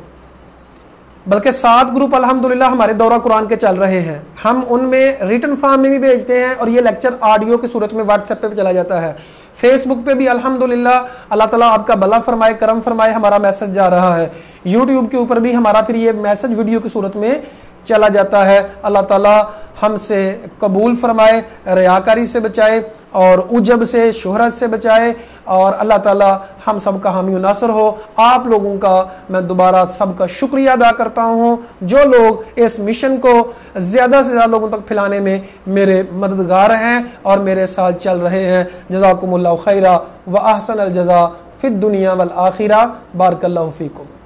A: بلکہ 7 گروپ الحمدللہ ہمارے دورہ قرآن کے چل رہے ہیں، ہم ان میں ریٹن فارم میں بھی بھیجتے ہیں، اور یہ لیکچر آڈیو کی صورت میں واٹس ایپ پہ چلا جاتا ہے، فیس بک پہ بھی الحمدللہ اللہ تعالیٰ آپ کا بھلا فرمائے، کرم فرمائے، ہمارا میسج جا رہا ہے، یوٹیوب کے اوپر بھی ہمارا پھر یہ میسج ویڈیو کی صورت میں چلا جاتا ہے۔ اللہ تعالیٰ ہم سے قبول فرمائے، ریاکاری سے بچائے، اور عجب سے، شہرت سے بچائے، اور اللہ تعالیٰ ہم سب کا حامی و ناصر ہو۔ آپ لوگوں کا میں دوبارہ سب کا شکریہ ادا کرتا ہوں جو لوگ اس مشن کو زیادہ سے زیادہ لوگوں تک پھیلانے میں میرے مددگار ہیں اور میرے ساتھ چل رہے ہیں۔ جزاکم اللہ خیرا و احسن الجزاء فی الدنیا والآخرہ، بارک اللہ فیکم۔